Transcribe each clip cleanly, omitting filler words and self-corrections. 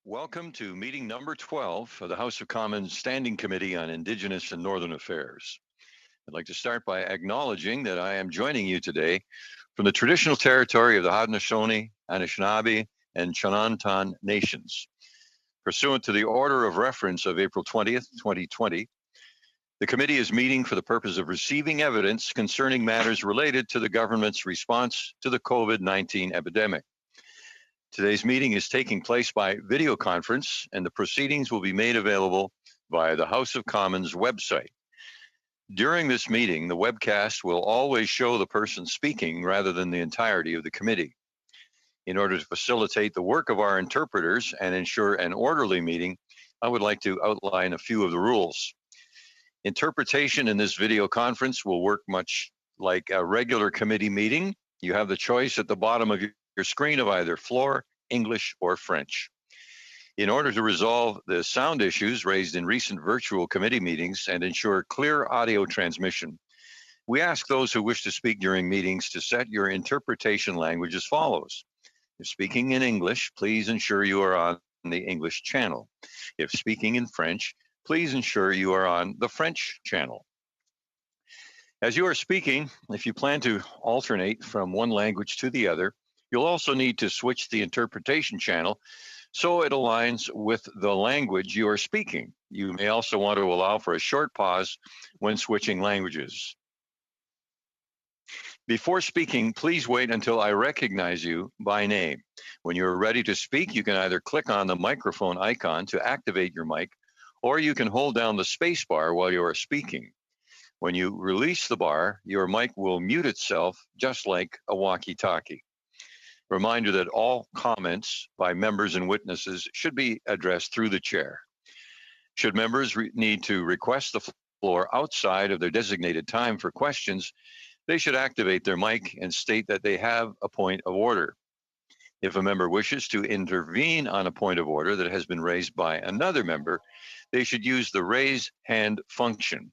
Welcome to meeting number 12 of the House of Commons Standing Committee on Indigenous and Northern Affairs. I'd like to start by acknowledging that I am joining you today from the traditional territory of the Haudenosaunee, Anishinaabe, and Chinantan nations. Pursuant to the order of reference of April 20th, 2020, the committee is meeting for the purpose of receiving evidence concerning matters related to the government's response to the COVID-19 epidemic. Today's meeting is taking place by video conference, and the proceedings will be made available via the House of Commons website. During this meeting, the webcast will always show the person speaking rather than the entirety of the committee. In order to facilitate the work of our interpreters and ensure an orderly meeting, I would like to outline a few of the rules. Interpretation in this video conference will work much like a regular committee meeting. You have the choice at the bottom of your screen of either floor, English, or French. In order to resolve the sound issues raised in recent virtual committee meetings and ensure clear audio transmission, we ask those who wish to speak during meetings to set your interpretation language as follows. If speaking in English, please ensure you are on the English channel. If speaking in French, please ensure you are on the French channel. As you are speaking, if you plan to alternate from one language to the other, you'll also need to switch the interpretation channel so it aligns with the language you are speaking. You may also want to allow for a short pause when switching languages. Before speaking, please wait until I recognize you by name. When you're ready to speak, you can either click on the microphone icon to activate your mic, or you can hold down the space bar while you are speaking. When you release the bar, your mic will mute itself just like a walkie-talkie. Reminder that all comments by members and witnesses should be addressed through the chair. Should members need to request the floor outside of their designated time for questions, they should activate their mic and state that they have a point of order. If a member wishes to intervene on a point of order that has been raised by another member, they should use the raise hand function.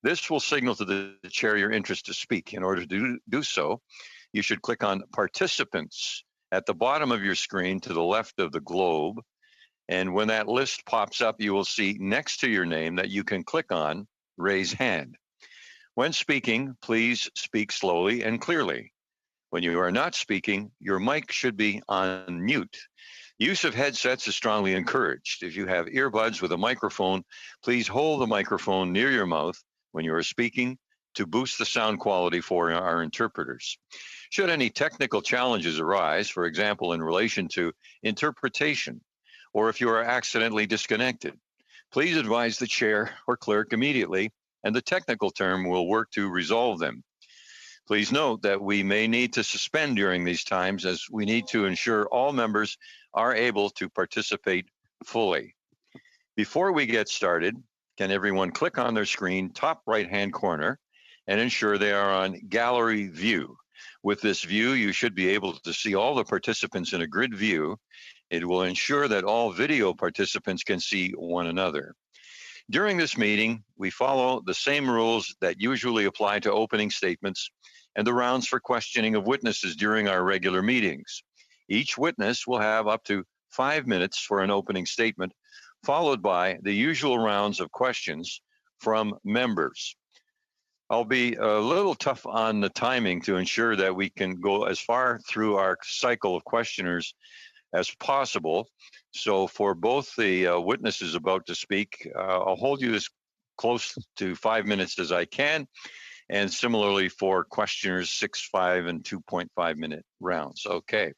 This will signal to the chair your interest to speak. In order to do so, you should click on Participants at the bottom of your screen to the left of the globe. And when that list pops up, you will see next to your name that you can click on Raise Hand. When speaking, please speak slowly and clearly. When you are not speaking, your mic should be on mute. Use of headsets is strongly encouraged. If you have earbuds with a microphone, please hold the microphone near your mouth when you are speaking to boost the sound quality for our interpreters. Should any technical challenges arise, for example, in relation to interpretation, or if you are accidentally disconnected, please advise the chair or clerk immediately, and the technical team will work to resolve them. Please note that we may need to suspend during these times as we need to ensure all members are able to participate fully. Before we get started, can everyone click on their screen top right-hand corner and ensure they are on gallery view. With this view, you should be able to see all the participants in a grid view. It will ensure that all video participants can see one another. During this meeting, we follow the same rules that usually apply to opening statements and the rounds for questioning of witnesses during our regular meetings. Each witness will have up to 5 minutes for an opening statement, followed by the usual rounds of questions from members. I'll be a little tough on the timing to ensure that we can go as far through our cycle of questioners as possible. So for both the witnesses about to speak, I'll hold you as close to 5 minutes as I can. And similarly for questioners, 6, 5, and 2.5 minute rounds. Okay,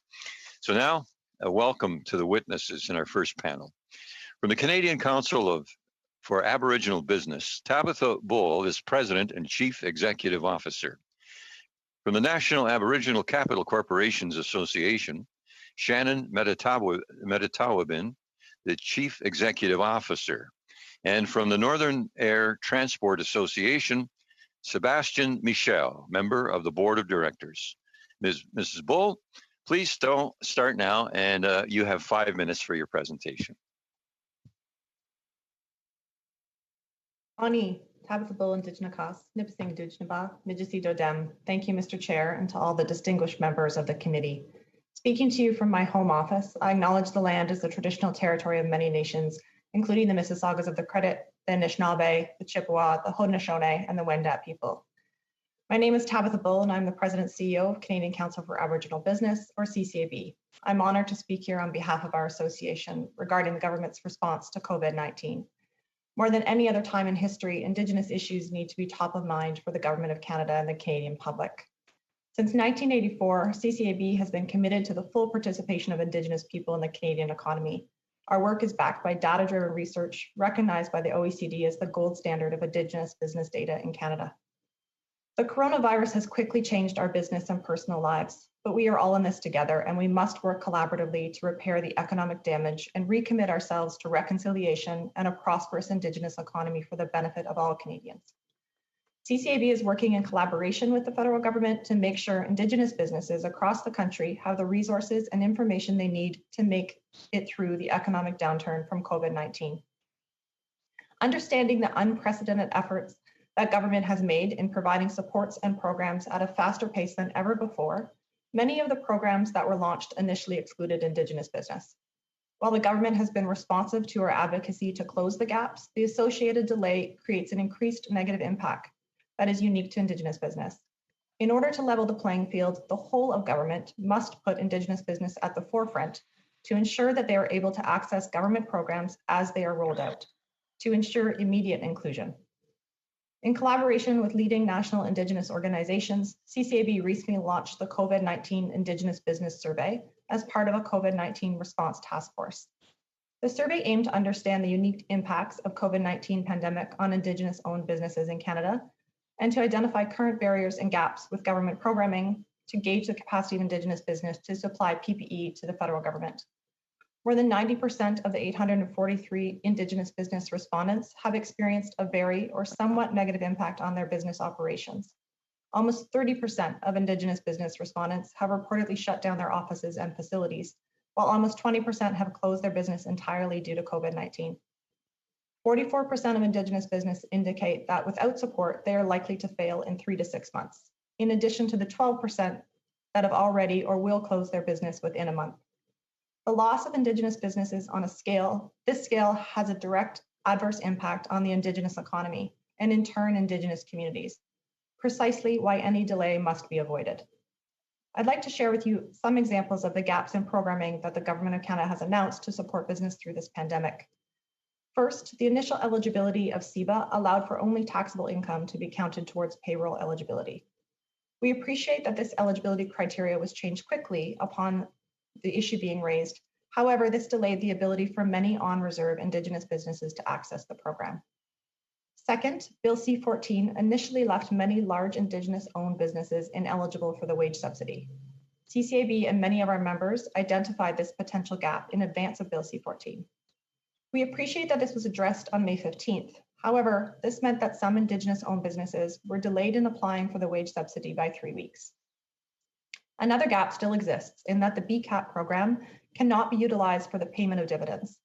so now welcome to the witnesses in our first panel. From the Canadian Council for Aboriginal Business, Tabitha Bull is President and Chief Executive Officer. From the National Aboriginal Capital Corporations Association, Shannon Metatawabin, the Chief Executive Officer. And from the Northern Air Transport Association, Sebastian Michel, member of the Board of Directors. Mrs. Bull, please start now, and you have 5 minutes for your presentation. Ani, Tabitha Bull, Indigenous, Nipissing Dujnaba, Midjisi Dodem. Thank you, Mr. Chair, and to all the distinguished members of the committee. Speaking to you from my home office, I acknowledge the land as the traditional territory of many nations, including the Mississaugas of the Credit, the Anishinaabe, the Chippewa, the Haudenosaunee, and the Wendat people. My name is Tabitha Bull, and I'm the President and CEO of Canadian Council for Aboriginal Business, or CCAB. I'm honored to speak here on behalf of our association regarding the government's response to COVID-19. More than any other time in history, Indigenous issues need to be top of mind for the Government of Canada and the Canadian public. Since 1984, CCAB has been committed to the full participation of Indigenous people in the Canadian economy. Our work is backed by data-driven research recognized by the OECD as the gold standard of Indigenous business data in Canada. The coronavirus has quickly changed our business and personal lives, but we are all in this together, and we must work collaboratively to repair the economic damage and recommit ourselves to reconciliation and a prosperous Indigenous economy for the benefit of all Canadians. CCAB is working in collaboration with the federal government to make sure Indigenous businesses across the country have the resources and information they need to make it through the economic downturn from COVID-19. Understanding the unprecedented efforts that government has made in providing supports and programs at a faster pace than ever before, many of the programs that were launched initially excluded Indigenous business. While the government has been responsive to our advocacy to close the gaps, the associated delay creates an increased negative impact that is unique to Indigenous business. In order to level the playing field, the whole of government must put Indigenous business at the forefront to ensure that they are able to access government programs as they are rolled out, to ensure immediate inclusion. In collaboration with leading national Indigenous organizations, CCAB recently launched the COVID-19 Indigenous Business Survey as part of a COVID-19 response task force. The survey aimed to understand the unique impacts of COVID-19 pandemic on Indigenous-owned businesses in Canada and to identify current barriers and gaps with government programming to gauge the capacity of Indigenous business to supply PPE to the federal government. More than 90% of the 843 Indigenous business respondents have experienced a very or somewhat negative impact on their business operations. Almost 30% of Indigenous business respondents have reportedly shut down their offices and facilities, while almost 20% have closed their business entirely due to COVID-19. 44% of Indigenous business indicate that without support, they are likely to fail in 3 to 6 months, in addition to the 12% that have already or will close their business within a month. The loss of Indigenous businesses on this scale has a direct adverse impact on the Indigenous economy and in turn Indigenous communities, precisely why any delay must be avoided. I'd like to share with you some examples of the gaps in programming that the Government of Canada has announced to support business through this pandemic. First, the initial eligibility of CEBA allowed for only taxable income to be counted towards payroll eligibility. We appreciate that this eligibility criteria was changed quickly upon the issue being raised. However, this delayed the ability for many on-reserve Indigenous businesses to access the program. Second, Bill C-14 initially left many large Indigenous-owned businesses ineligible for the wage subsidy. CCAB and many of our members identified this potential gap in advance of Bill C-14. We appreciate that this was addressed on May 15th. However, this meant that some Indigenous-owned businesses were delayed in applying for the wage subsidy by 3 weeks. Another gap still exists in that the BCAP program cannot be utilized for the payment of dividends.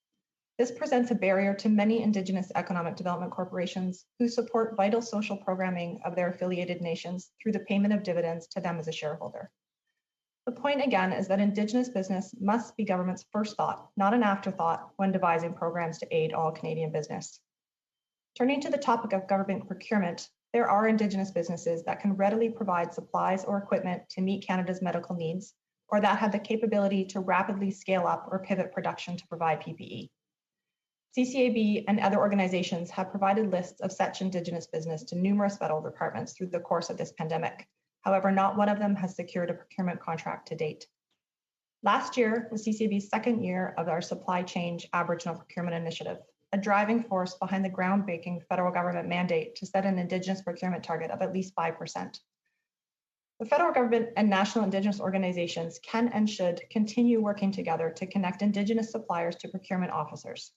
This presents a barrier to many Indigenous economic development corporations who support vital social programming of their affiliated nations through the payment of dividends to them as a shareholder. The point again is that Indigenous business must be government's first thought, not an afterthought when devising programs to aid all Canadian business. Turning to the topic of government procurement, there are Indigenous businesses that can readily provide supplies or equipment to meet Canada's medical needs, or that have the capability to rapidly scale up or pivot production to provide PPE. CCAB and other organizations have provided lists of such Indigenous business to numerous federal departments through the course of this pandemic. However, not one of them has secured a procurement contract to date. Last year was CCAB's second year of our Supply Chain Aboriginal Procurement Initiative, a driving force behind the groundbreaking federal government mandate to set an Indigenous procurement target of at least 5%. The federal government and national Indigenous organizations can and should continue working together to connect Indigenous suppliers to procurement officers.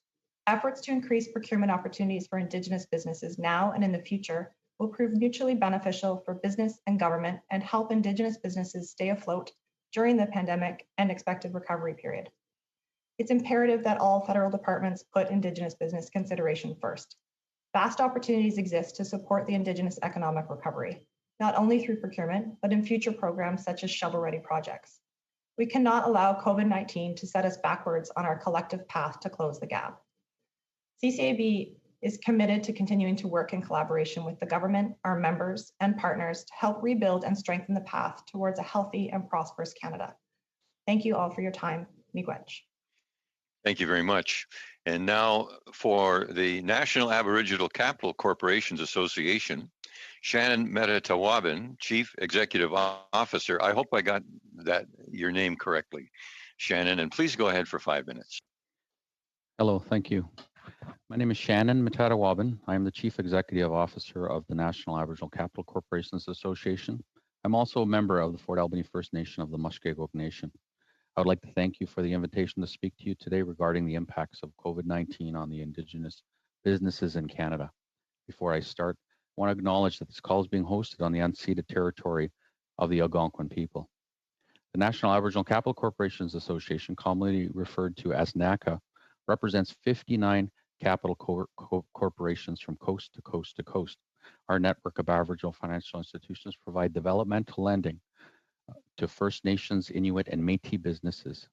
Efforts to increase procurement opportunities for Indigenous businesses now and in the future will prove mutually beneficial for business and government and help Indigenous businesses stay afloat during the pandemic and expected recovery period. It's imperative that all federal departments put Indigenous business consideration first. Vast opportunities exist to support the Indigenous economic recovery, not only through procurement, but in future programs such as shovel-ready projects. We cannot allow COVID-19 to set us backwards on our collective path to close the gap. CCAB is committed to continuing to work in collaboration with the government, our members, and partners to help rebuild and strengthen the path towards a healthy and prosperous Canada. Thank you all for your time. Miigwech. Thank you very much. And now for the National Aboriginal Capital Corporations Association, Shannon Metatawabin, Chief Executive Officer. I hope I got your name correctly, Shannon, and please go ahead for 5 minutes. Hello, thank you. My name is Shannon Metatawabin. I am the Chief Executive Officer of the National Aboriginal Capital Corporations Association. I'm also a member of the Fort Albany First Nation of the Mushkegowuk Nation. I would like to thank you for the invitation to speak to you today regarding the impacts of COVID-19 on the Indigenous businesses in Canada. Before I start, I want to acknowledge that this call is being hosted on the unceded territory of the Algonquin people. The National Aboriginal Capital Corporations Association, commonly referred to as NACA, represents 59 capital corporations from coast to coast to coast. Our network of Aboriginal financial institutions provide developmental lending to First Nations, Inuit, and Métis businesses.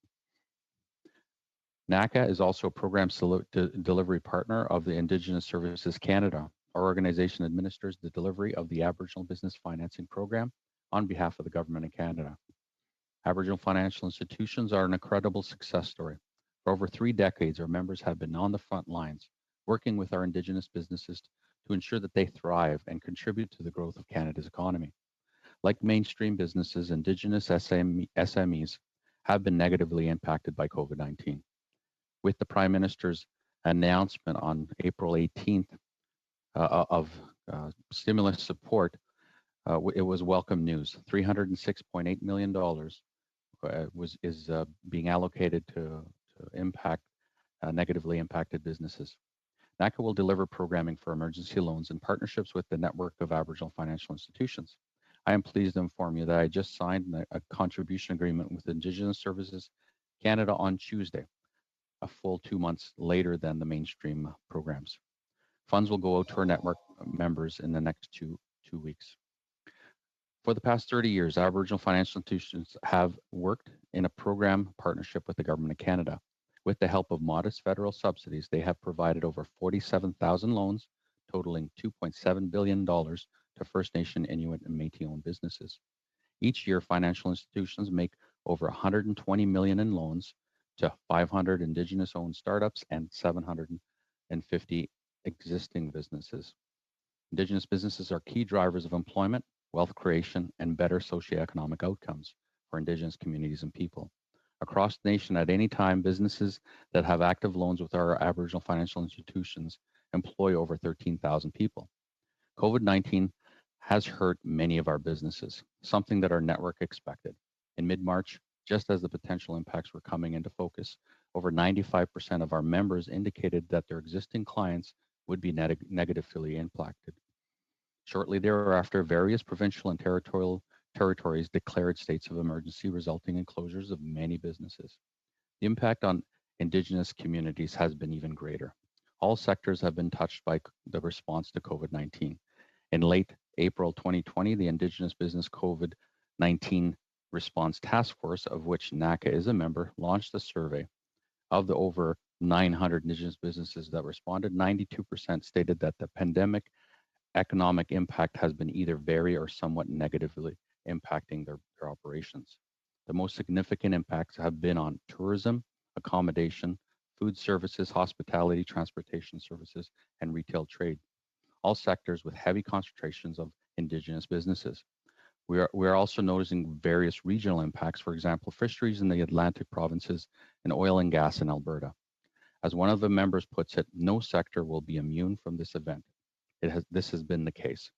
NACA is also a program delivery partner of the Indigenous Services Canada. Our organization administers the delivery of the Aboriginal Business Financing Program on behalf of the Government of Canada. Aboriginal financial institutions are an incredible success story. For over 3 decades, our members have been on the front lines, working with our Indigenous businesses to ensure that they thrive and contribute to the growth of Canada's economy. Like mainstream businesses, Indigenous SMEs have been negatively impacted by COVID-19. With the Prime Minister's announcement on April 18th of stimulus support, it was welcome news. $306.8 million is being allocated to impact negatively impacted businesses. NACA will deliver programming for emergency loans in partnerships with the network of Aboriginal financial institutions. I am pleased to inform you that I just signed a contribution agreement with Indigenous Services Canada on Tuesday, a full 2 months later than the mainstream programs. Funds will go out to our network members in the next two weeks. For the past 30 years, Aboriginal financial institutions have worked in a program partnership with the Government of Canada. With the help of modest federal subsidies, they have provided over 47,000 loans, totaling $2.7 billion to First Nation, Inuit, and Métis-owned businesses. Each year, financial institutions make over $120 million in loans to 500 Indigenous-owned startups and 750 existing businesses. Indigenous businesses are key drivers of employment, wealth creation, and better socioeconomic outcomes for Indigenous communities and people. Across the nation, at any time, businesses that have active loans with our Aboriginal financial institutions employ over 13,000 people. COVID-19 has hurt many of our businesses, something that our network expected. In mid-March, just as the potential impacts were coming into focus, over 95% of our members indicated that their existing clients would be negatively impacted. Shortly thereafter, various provincial and territories declared states of emergency, resulting in closures of many businesses. The impact on Indigenous communities has been even greater. All sectors have been touched by the response to COVID-19. In late April 2020, the Indigenous Business COVID-19 Response Task Force, of which NACA is a member, launched a survey. Of the over 900 Indigenous businesses that responded, 92% stated that the pandemic economic impact has been either very or somewhat negatively impacting their operations. The most significant impacts have been on tourism, accommodation, food services, hospitality, transportation services, and retail trade, all sectors with heavy concentrations of Indigenous businesses. We are also noticing various regional impacts, for example, fisheries in the Atlantic provinces and oil and gas in Alberta. As one of the members puts it, no sector will be immune from this event. This has been the case.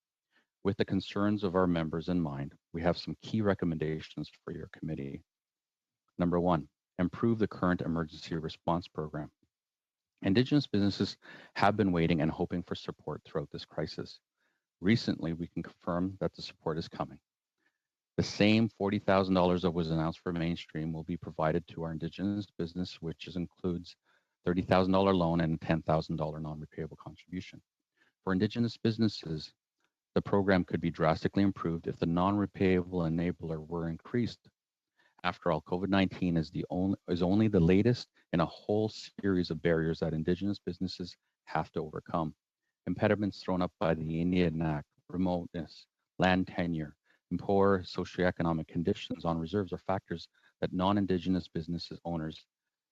With the concerns of our members in mind, we have some key recommendations for your committee. Number 1, improve the current emergency response program. Indigenous businesses have been waiting and hoping for support throughout this crisis. Recently, we can confirm that the support is coming. The same $40,000 that was announced for mainstream will be provided to our Indigenous business, which includes $30,000 loan and $10,000 non-repayable contribution. For Indigenous businesses, the program could be drastically improved if the non-repayable enabler were increased. After all, COVID-19 is only the latest in a whole series of barriers that Indigenous businesses have to overcome. Impediments thrown up by the Indian Act, remoteness, land tenure, and poor socioeconomic conditions on reserves are factors that non-Indigenous business owners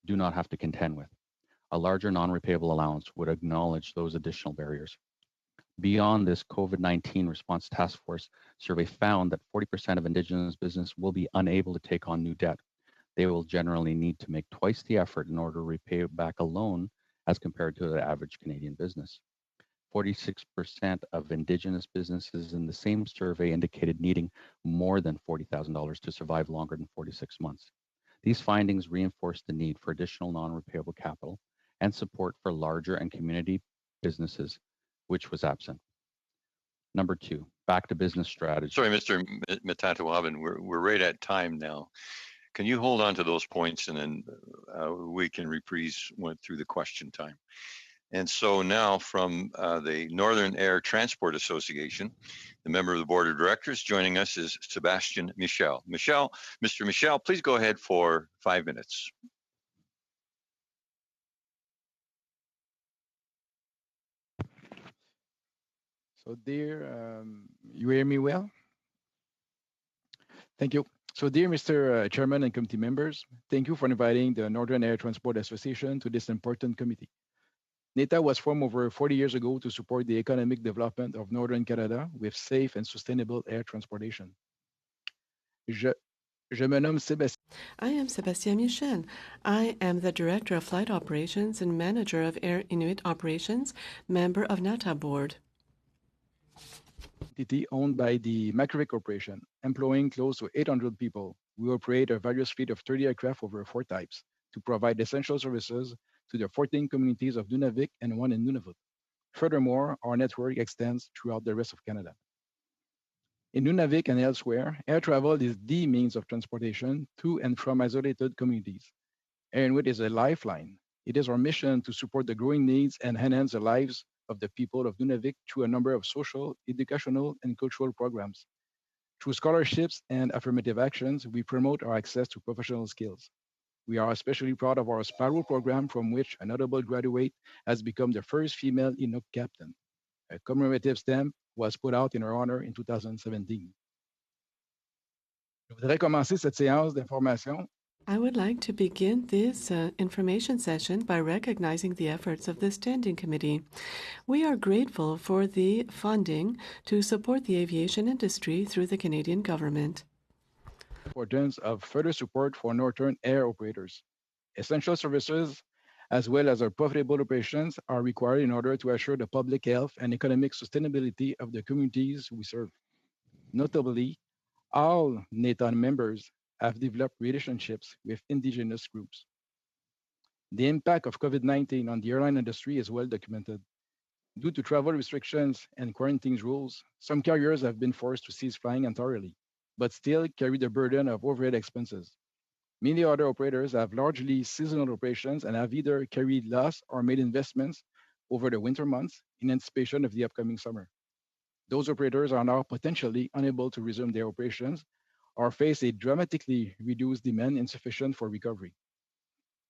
do not have to contend with. A larger non-repayable allowance would acknowledge those additional barriers. Beyond this, COVID-19 response task force survey found that 40% of Indigenous business will be unable to take on new debt. They will generally need to make twice the effort in order to repay back a loan as compared to the average Canadian business. 46% of Indigenous businesses in the same survey indicated needing more than $40,000 to survive longer than 46 months. These findings reinforce the need for additional non-repayable capital and support for larger and community businesses, which was absent. Number 2, back to business strategy. Sorry, Mr. Matatawaban, we're right at time now. Can you hold on to those points, and then we can reprise through the question time. And so now from the Northern Air Transport Association, the member of the board of directors joining us is Sebastian Michel. Mr. Michel, please go ahead for 5 minutes. So dear, you hear me well? Thank you. So dear Mr. Chairman and committee members, thank you for inviting the Northern Air Transport Association to this important committee. NATA was formed over 40 years ago to support the economic development of Northern Canada with safe and sustainable air transportation. Je me nomme Sébastien. I am Sébastien Michel. I am the Director of Flight Operations and Manager of Air Inuit Operations, member of NATA Board. Entity owned by the Macquarie Corporation, employing close to 800 people. We operate a various fleet of 30 aircraft over 4 types to provide essential services to the 14 communities of Nunavik and 1 in Nunavut. Furthermore, our network extends throughout the rest of Canada. In Nunavik and elsewhere, air travel is the means of transportation to and from isolated communities. Air Inuit is a lifeline. It is our mission to support the growing needs and enhance the lives of the people of Nunavik through a number of social, educational, and cultural programs. Through scholarships and affirmative actions, we promote our access to professional skills. We are especially proud of our Sparrow program, from which a notable graduate has become the first female Inuk captain. A commemorative stamp was put out in her honor in 2017. Je voudrais commencer cette séance d'information. I would like to begin this information session by recognizing the efforts of the Standing Committee. We are grateful for the funding to support the aviation industry through the Canadian government. Importance of further support for Northern Air operators. Essential services, as well as our profitable operations, are required in order to assure the public health and economic sustainability of the communities we serve. Notably, all NATA members have developed relationships with Indigenous groups. The impact of COVID-19 on the airline industry is well documented. Due to travel restrictions and quarantine rules, some carriers have been forced to cease flying entirely, but still carry the burden of overhead expenses. Many other operators have largely seasonal operations and have either carried loss or made investments over the winter months in anticipation of the upcoming summer. Those operators are now potentially unable to resume their operations or face a dramatically reduced demand insufficient for recovery.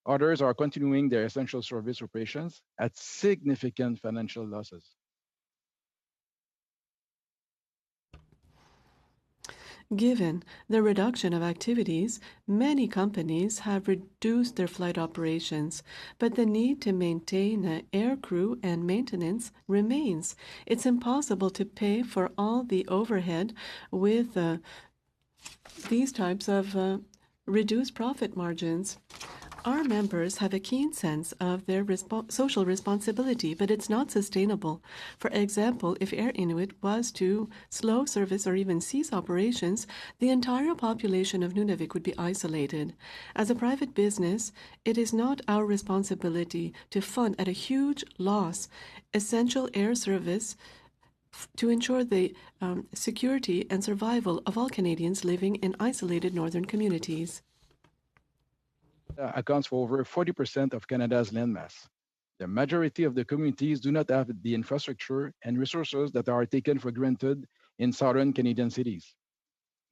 Others are continuing their essential service operations at significant financial losses. Given the reduction of activities, many companies have reduced their flight operations, but the need to maintain air crew and maintenance remains. It's impossible to pay for all the overhead with these types of reduced profit margins. Our members have a keen sense of their social responsibility, but it's not sustainable. For example, if Air Inuit was to slow service or even cease operations, the entire population of Nunavik would be isolated. As a private business, it is not our responsibility to fund at a huge loss essential air service to ensure the security and survival of all Canadians living in isolated northern communities. Accounts for over 40% of Canada's landmass. The majority of the communities do not have the infrastructure and resources that are taken for granted in southern Canadian cities.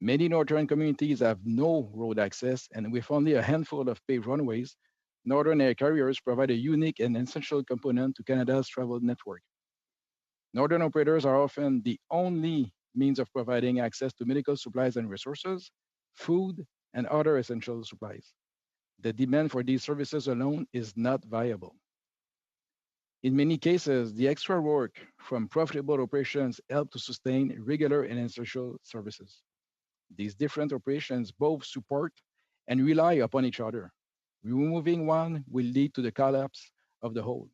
Many northern communities have no road access, and with only a handful of paved runways, northern air carriers provide a unique and essential component to Canada's travel network. Northern operators are often the only means of providing access to medical supplies and resources, food, and other essential supplies. The demand for these services alone is not viable. In many cases, the extra work from profitable operations help to sustain regular and essential services. These different operations both support and rely upon each other. Removing one will lead to the collapse of the whole.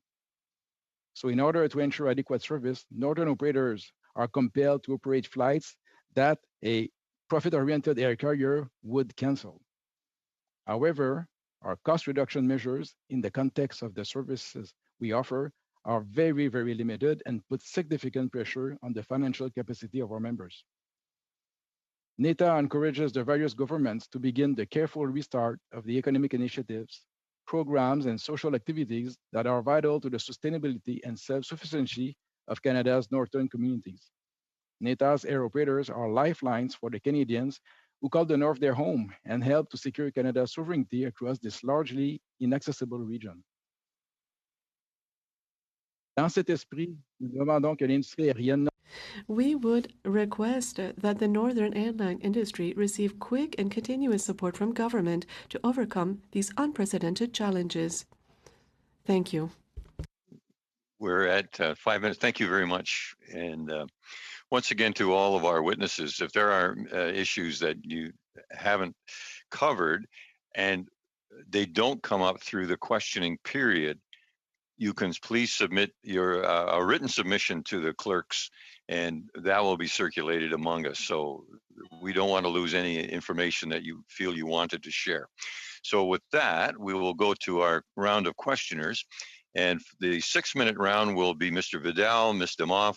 So in order to ensure adequate service, northern operators are compelled to operate flights that a profit-oriented air carrier would cancel. However, our cost reduction measures in the context of the services we offer are very, very limited and put significant pressure on the financial capacity of our members. NETA encourages the various governments to begin the careful restart of the economic initiatives, programs, and social activities that are vital to the sustainability and self-sufficiency of Canada's northern communities. NETA's air operators are lifelines for the Canadians who call the North their home and help to secure Canada's sovereignty across this largely inaccessible region. Dans cet esprit, nous demandons que l'industrie aérienne We would request that the northern airline industry receive quick and continuous support from government to overcome these unprecedented challenges. Thank you. We're at 5 minutes. Thank you very much. And once again, to all of our witnesses, if there are issues that you haven't covered and they don't come up through the questioning period, you can please submit your a written submission to the clerks, and that will be circulated among us. So we don't want to lose any information that you feel you wanted to share. So with that, we will go to our round of questioners. And the 6-minute round will be Mr. Vidal, Ms. Demoff,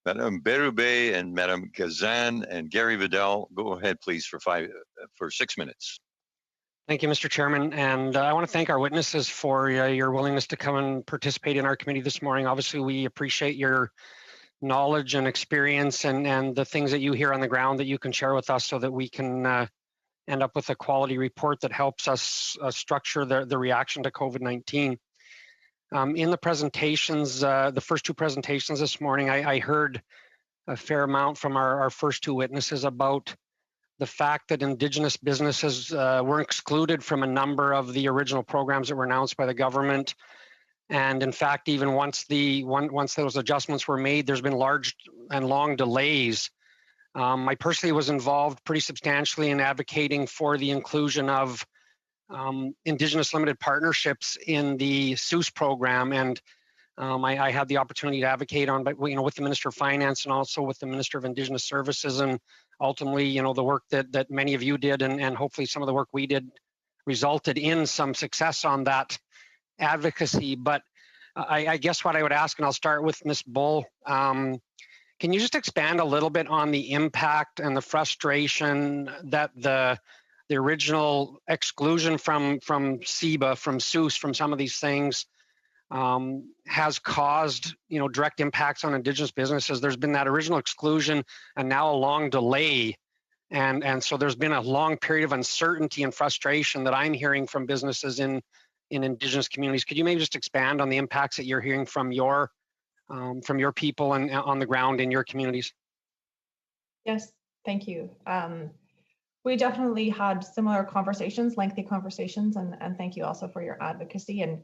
Madame Berube, and Madame Gazan. And Gary Vidal, go ahead, please, for 6 minutes. Thank you, Mr. Chairman. And I want to thank our witnesses for your willingness to come and participate in our committee this morning. Obviously, we appreciate your knowledge and experience and the things that you hear on the ground that you can share with us so that we can end up with a quality report that helps us structure the reaction to COVID-19. In the presentations, the first two presentations this morning, I heard a fair amount from our first two witnesses about the fact that Indigenous businesses were excluded from a number of the original programs that were announced by the government. And in fact, even once those adjustments were made, there's been large and long delays. I personally was involved pretty substantially in advocating for the inclusion of Indigenous limited partnerships in the SUS program, and I had the opportunity to advocate on, with the Minister of Finance and also with the Minister of Indigenous Services, and ultimately, the work that many of you did, and hopefully some of the work we did resulted in some success on that advocacy. But I guess what I would ask, and I'll start with Ms. Bull, can you just expand a little bit on the impact and the frustration that the original exclusion from CEBA, from SUS, from some of these things has caused, direct impacts on Indigenous businesses? There's been that original exclusion and now a long delay. And so there's been a long period of uncertainty and frustration that I'm hearing from businesses in Indigenous communities. Could you maybe just expand on the impacts that you're hearing from your people and on the ground in your communities? Yes, thank you. We definitely had similar conversations, lengthy conversations, and thank you also for your advocacy. And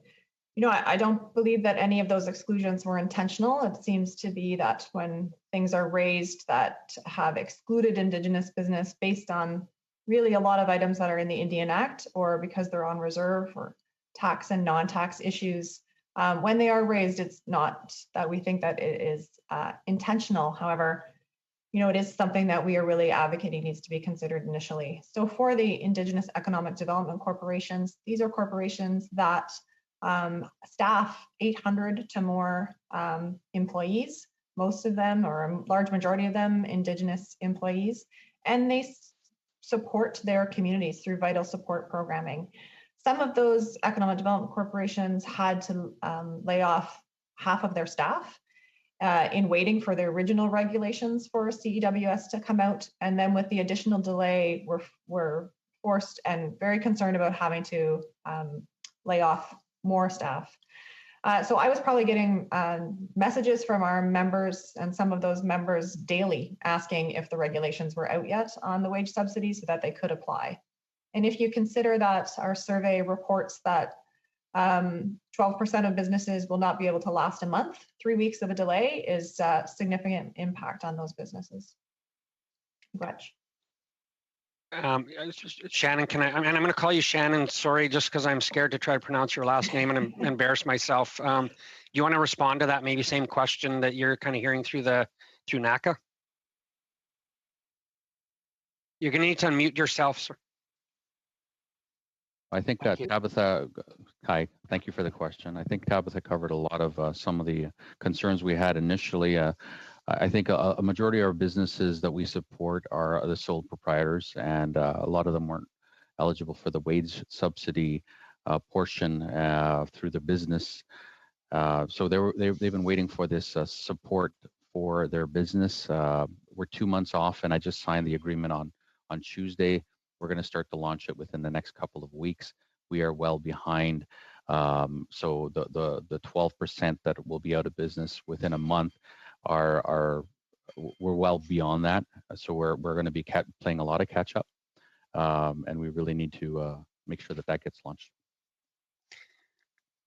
I don't believe that any of those exclusions were intentional. It seems to be that when things are raised that have excluded Indigenous business based on really a lot of items that are in the Indian Act, or because they're on reserve, or tax and non-tax issues, when they are raised, it's not that we think that it is intentional. However, it is something that we are really advocating needs to be considered initially. So for the Indigenous Economic Development Corporations, these are corporations that staff 800 to more employees, most of them, or a large majority of them, Indigenous employees, and they support their communities through vital support programming. Some of those economic development corporations had to lay off half of their staff, in waiting for the original regulations for CEWS to come out. And then with the additional delay, we're forced and very concerned about having to lay off more staff. So I was probably getting messages from our members and some of those members daily asking if the regulations were out yet on the wage subsidy so that they could apply. And if you consider that our survey reports that 12% of businesses will not be able to last a month, 3 weeks of a delay is a significant impact on those businesses. Gretch. Shannon, I'm going to call you Shannon. Sorry, just because I'm scared to try to pronounce your last name and embarrass myself. Do you want to respond to that maybe same question that you're kind of hearing through NACA? You're going to need to unmute yourself, sir. I think that Tabitha, hi, thank you for the question. I think Tabitha covered a lot of some of the concerns we had initially. I think a majority of our businesses that we support are the sole proprietors, and a lot of them weren't eligible for the wage subsidy portion through the business. So they've been waiting for this support for their business. We're 2 months off, and I just signed the agreement on Tuesday. We're going to start to launch it within the next couple of weeks. We are well behind. So the 12% that will be out of business within a month we're well beyond that. So we're going to be playing a lot of catch up, and we really need to make sure that gets launched.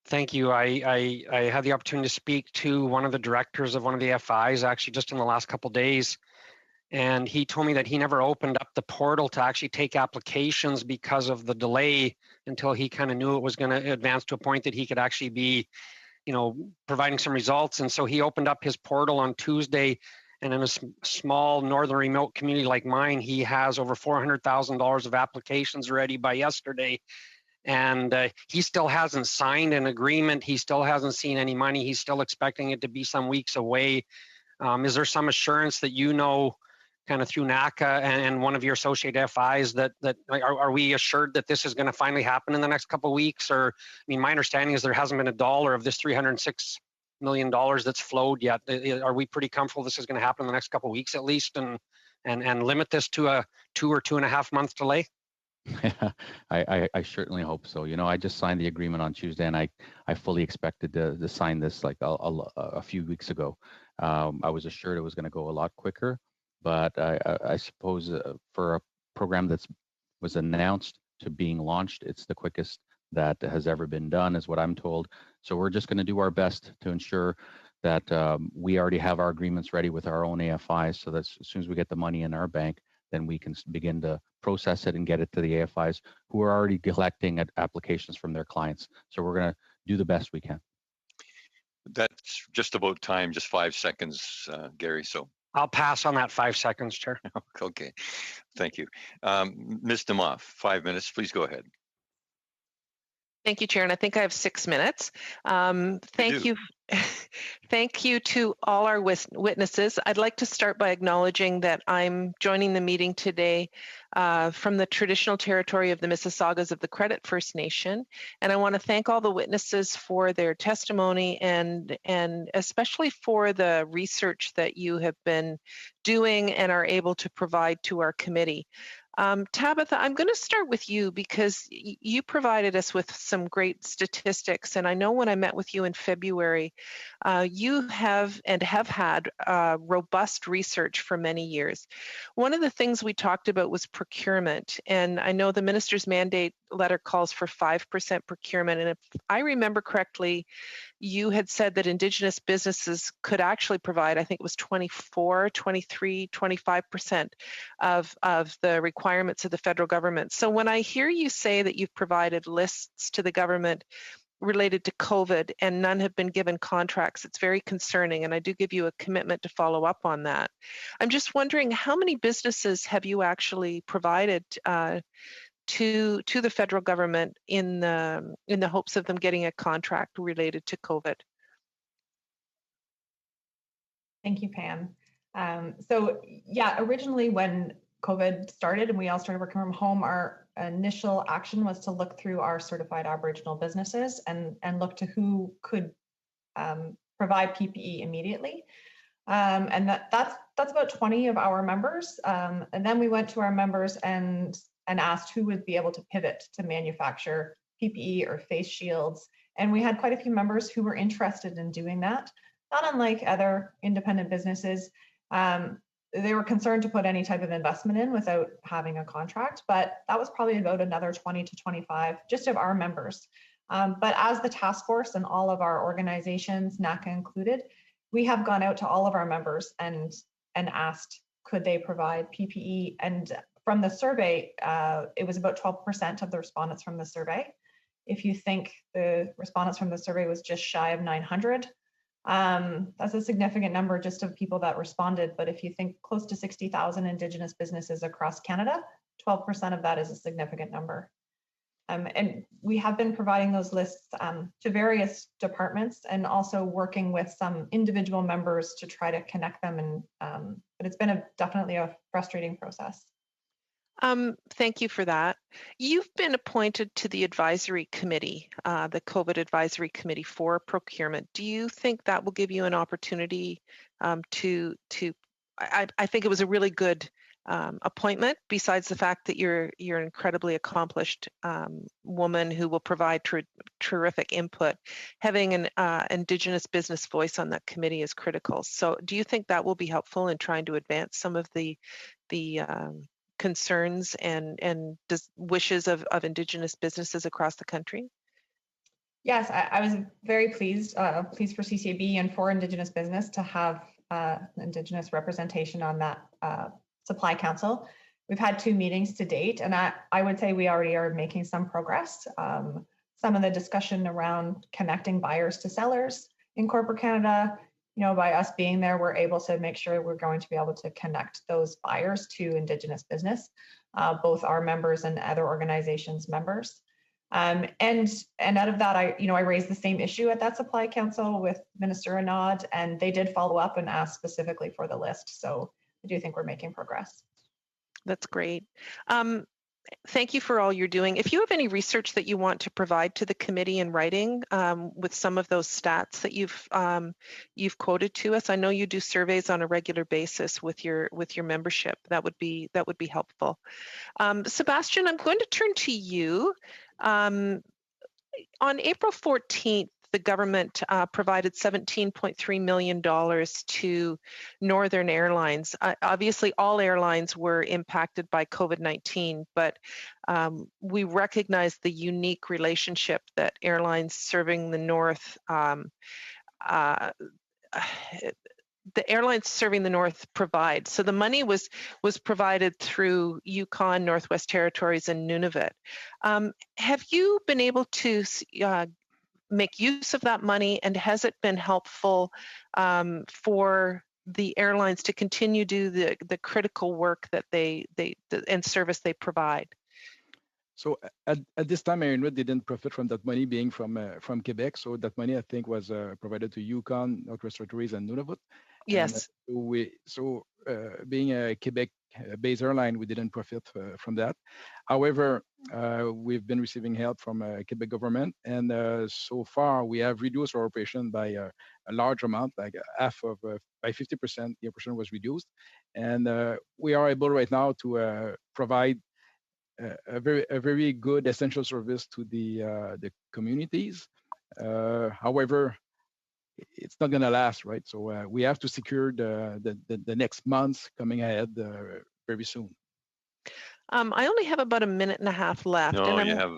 Thank you. I had the opportunity to speak to one of the directors of one of the FIs actually just in the last couple of days. And he told me that he never opened up the portal to actually take applications because of the delay until he kind of knew it was going to advance to a point that he could actually be, providing some results. And so he opened up his portal on Tuesday, and in a small northern remote community like mine, he has over $400,000 of applications ready by yesterday. And he still hasn't signed an agreement. He still hasn't seen any money. He's still expecting it to be some weeks away. Is there some assurance that kind of through NACA and one of your associate FIs that are we assured that this is going to finally happen in the next couple of weeks? Or, my understanding is there hasn't been a dollar of this $306 million that's flowed yet. Are we pretty comfortable this is going to happen in the next couple of weeks at least, and limit this to a 2 or 2.5 month delay? Yeah, I certainly hope so. I just signed the agreement on Tuesday, and I fully expected to sign this like a few weeks ago. I was assured it was going to go a lot quicker. But I suppose for a program that was announced to being launched, it's the quickest that has ever been done, is what I'm told. So we're just going to do our best to ensure that we already have our agreements ready with our own AFIs, so that as soon as we get the money in our bank, then we can begin to process it and get it to the AFIs who are already collecting applications from their clients. So we're going to do the best we can. That's just about time, just 5 seconds, Gary. So I'll pass on that 5 seconds, Chair. Okay, thank you. Ms. DeMoff, 5 minutes, please go ahead. Thank you, Chair, and I think I have 6 minutes. Thank you. Thank you to all our witnesses. I'd like to start by acknowledging that I'm joining the meeting today from the traditional territory of the Mississaugas of the Credit First Nation, and I want to thank all the witnesses for their testimony and especially for the research that you have been doing and are able to provide to our committee. Tabitha, I'm going to start with you because you provided us with some great statistics, and I know when I met with you in February, you have had robust research for many years. One of the things we talked about was procurement, and I know the minister's mandate letter calls for 5% procurement, and if I remember correctly, you had said that Indigenous businesses could actually provide, I think it was 24, 23, 25% of the requirements of the federal government. So when I hear you say that you've provided lists to the government related to COVID and none have been given contracts, it's very concerning, and I do give you a commitment to follow up on that. I'm just wondering, how many businesses have you actually provided to the federal government in the hopes of them getting a contract related to COVID? Thank you, Pam. So yeah, originally when COVID started and we all started working from home, our initial action was to look through our certified Aboriginal businesses and look to who could provide PPE immediately. And that's about 20 of our members. And then we went to our members and asked who would be able to pivot to manufacture PPE or face shields. And we had quite a few members who were interested in doing that, not unlike other independent businesses. They were concerned to put any type of investment in without having a contract, but that was probably about another 20 to 25 just of our members. But as the task force and all of our organizations, NACA included, we have gone out to all of our members and asked, could they provide PPE? And from the survey, it was about 12% of the respondents from the survey. If you think the respondents from the survey was just shy of 900, that's a significant number just of people that responded. But if you think close to 60,000 Indigenous businesses across Canada, 12% of that is a significant number. And we have been providing those lists to various departments and also working with some individual members to try to connect them. And but it's been definitely a frustrating process. Thank you for that. You've been appointed to the advisory committee, the COVID advisory committee for procurement. Do you think that will give you an opportunity I think it was a really good appointment, besides the fact that you're an incredibly accomplished woman who will provide terrific input. Having an Indigenous business voice on that committee is critical. So do you think that will be helpful in trying to advance some of the concerns and wishes of Indigenous businesses across the country? Yes, I was very pleased for CCAB and for Indigenous business to have Indigenous representation on that supply council. We've had 2 meetings to date, and I would say we already are making some progress. Some of the discussion around connecting buyers to sellers in corporate Canada, by us being there, we're able to make sure we're going to be able to connect those buyers to Indigenous business, both our members and other organizations' members. And out of that, I raised the same issue at that supply council with Minister INAN, and they did follow up and ask specifically for the list. So I do think we're making progress. That's great. Thank you for all you're doing. If you have any research that you want to provide to the committee in writing with some of those stats that you've quoted to us, I know you do surveys on a regular basis with your membership. That would be helpful. Sebastian, I'm going to turn to you. On April 14th, the government provided $17.3 million to Northern Airlines. Obviously, all airlines were impacted by COVID-19, but we recognize the unique relationship that airlines serving the North provide. So the money was provided through Yukon, Northwest Territories, and Nunavut. Have you been able to make use of that money, and has it been helpful for the airlines to continue to do the critical work that and service they provide? So at this time, Inuit didn't profit from that money being from Quebec. So that money, I think, was provided to Yukon, Northwest Territories, and Nunavut. Yes. And being a Quebec-based airline, we didn't profit from that. However, we've been receiving help from Quebec government, and so far we have reduced our operation by a large amount, like by 50%. The operation was reduced, and we are able right now to provide a very good essential service to the communities. However, it's not going to last, right? So we have to secure the next months coming ahead very soon. I only have about a minute and a half left. No, you have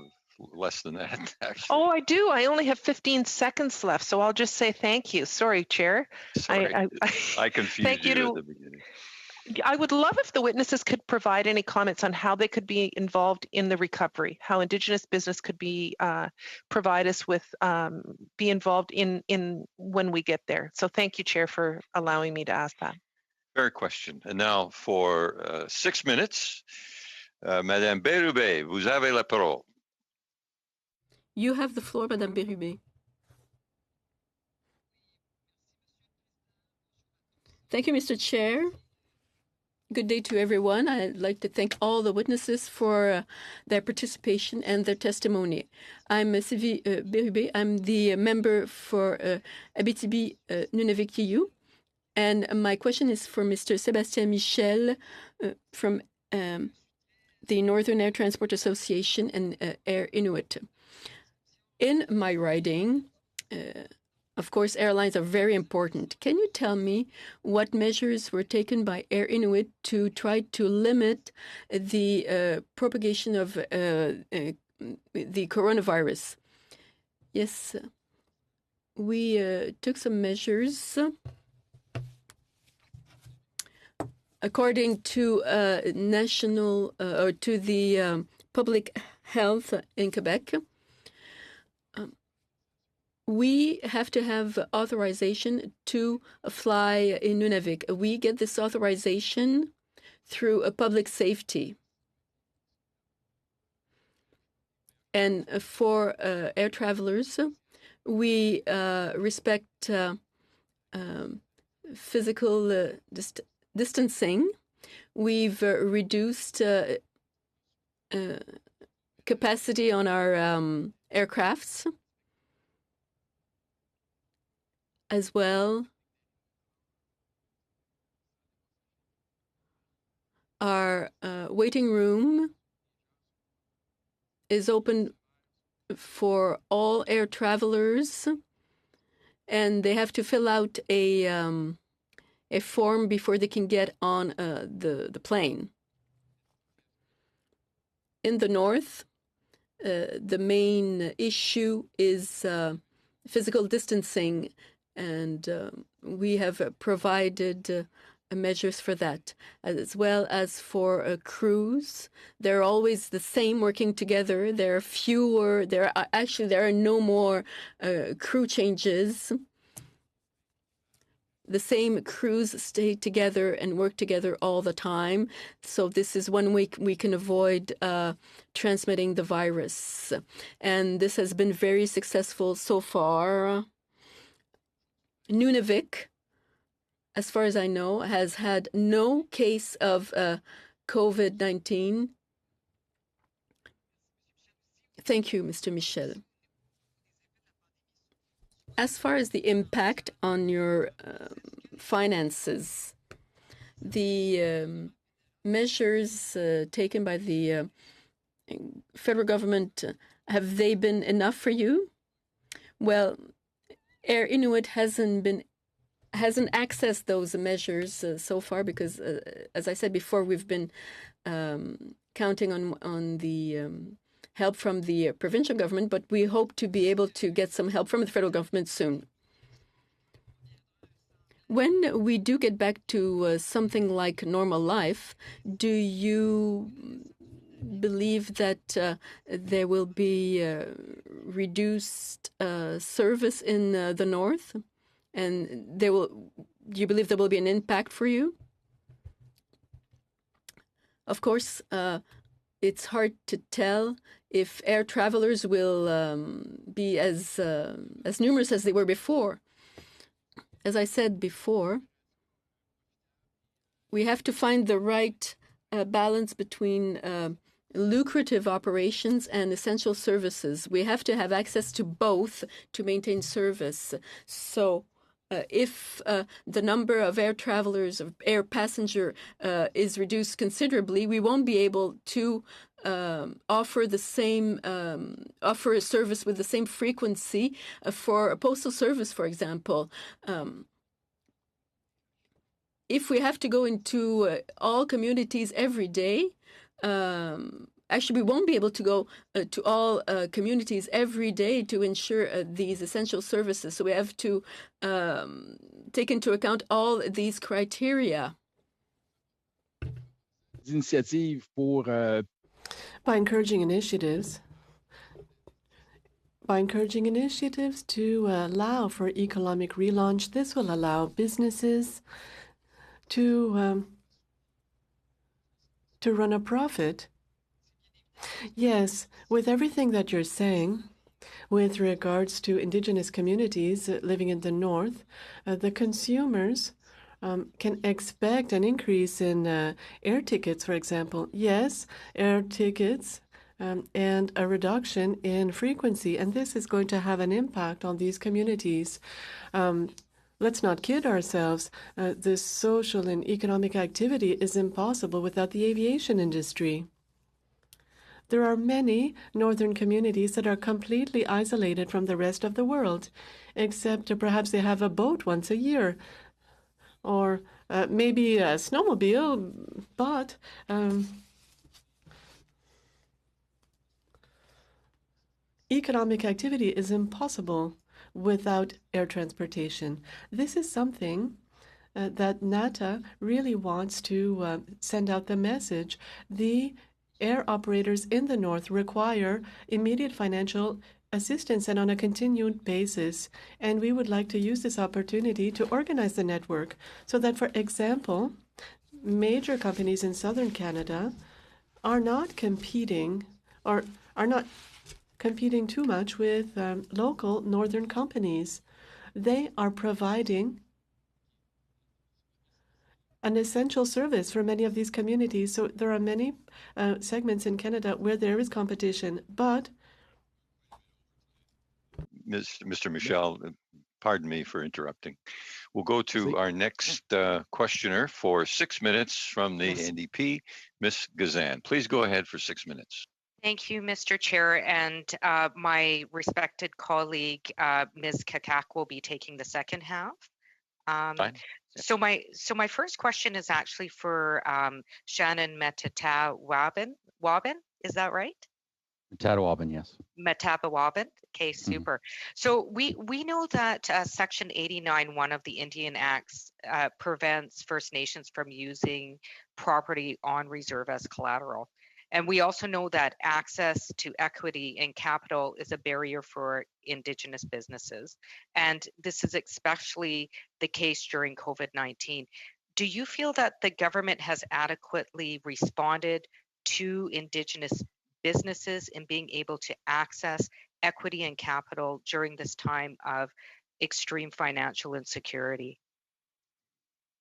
less than that, actually. Oh, I do. I only have 15 seconds left, so I'll just say thank you. Sorry, Chair. Sorry, I confused you at the beginning. I would love if the witnesses could provide any comments on how they could be involved in the recovery, how Indigenous business could be provide us with, be involved in when we get there. So thank you, Chair, for allowing me to ask that. Fair question. And now for 6 minutes, Madame Bérubé, vous avez la parole. You have the floor, Madame Bérubé. Thank you, Mr. Chair. Good day to everyone. I'd like to thank all the witnesses for their participation and their testimony. I'm Sylvie Bérubé. I'm the member for Abitibi-Nunavik-Kiyu. And my question is for Mr. Sébastien Michel from the Northern Air Transport Association and Air Inuit. In my writing, of course, airlines are very important. Can you tell me what measures were taken by Air Inuit to try to limit the propagation of the coronavirus? Yes, we took some measures. According to national or to the public health in Quebec, we have to have authorization to fly in Nunavik. We get this authorization through a public safety. And for air travelers, we respect physical distancing. We've reduced capacity on our aircrafts. As well, our waiting room is open for all air travelers, and they have to fill out a form before they can get on the plane. In the north, the main issue is physical distancing. And we have provided measures for that, as well as for crews. They're always the same, working together. There are fewer. There are no more crew changes. The same crews stay together and work together all the time. So this is one way we can avoid transmitting the virus, and this has been very successful so far. Nunavik, as far as I know, has had no case of COVID-19. Thank you, Mr. Michel. As far as the impact on your finances, the measures taken by the federal government, have they been enough for you? Well, Air Inuit hasn't accessed those measures so far because, as I said before, we've been counting on the help from the provincial government, but we hope to be able to get some help from the federal government soon. When we do get back to something like normal life, do you believe that there will be reduced service in the north, and do you believe there will be an impact for you? Of course, it's hard to tell if air travelers will be as numerous as they were before. As I said before, we have to find the right balance between lucrative operations and essential services. We have to have access to both to maintain service. So if the number of air travelers, of air passenger is reduced considerably, we won't be able to offer a service with the same frequency for a postal service, for example. If we have to go into all communities every day, actually, we won't be able to go to all communities every day to ensure these essential services. So we have to take into account all these criteria. By encouraging initiatives to allow for economic relaunch, this will allow businesses to run a profit. Yes, with everything that you're saying, with regards to Indigenous communities living in the north, the consumers can expect an increase in air tickets, for example. Yes, air tickets and a reduction in frequency, and this is going to have an impact on these communities. Let's not kid ourselves. The social and economic activity is impossible without the aviation industry. There are many northern communities that are completely isolated from the rest of the world, except perhaps they have a boat once a year, or maybe a snowmobile, but economic activity is impossible without air transportation. This is something that NATA really wants to send out the message. The air operators in the north require immediate financial assistance and on a continued basis. And we would like to use this opportunity to organize the network so that, for example, major companies in southern Canada are not competing or are not competing too much with local northern companies. They are providing an essential service for many of these communities. So there are many segments in Canada where there is competition, but Mr. Michel, pardon me for interrupting. We'll go to our next questioner for 6 minutes from the NDP, Ms. Gazan. Please go ahead for 6 minutes. Thank you, Mr. Chair, and my respected colleague, Ms. Kakak, will be taking the second half. Fine. So my first question is actually for Shannon Metatabawabin. Is that right? Metatabawabin, yes. Metatabawabin. Okay, super. So we know that Section 89(1) of the Indian Acts prevents First Nations from using property on reserve as collateral. And we also know that access to equity and capital is a barrier for Indigenous businesses. And this is especially the case during COVID-19. Do you feel that the government has adequately responded to Indigenous businesses in being able to access equity and capital during this time of extreme financial insecurity?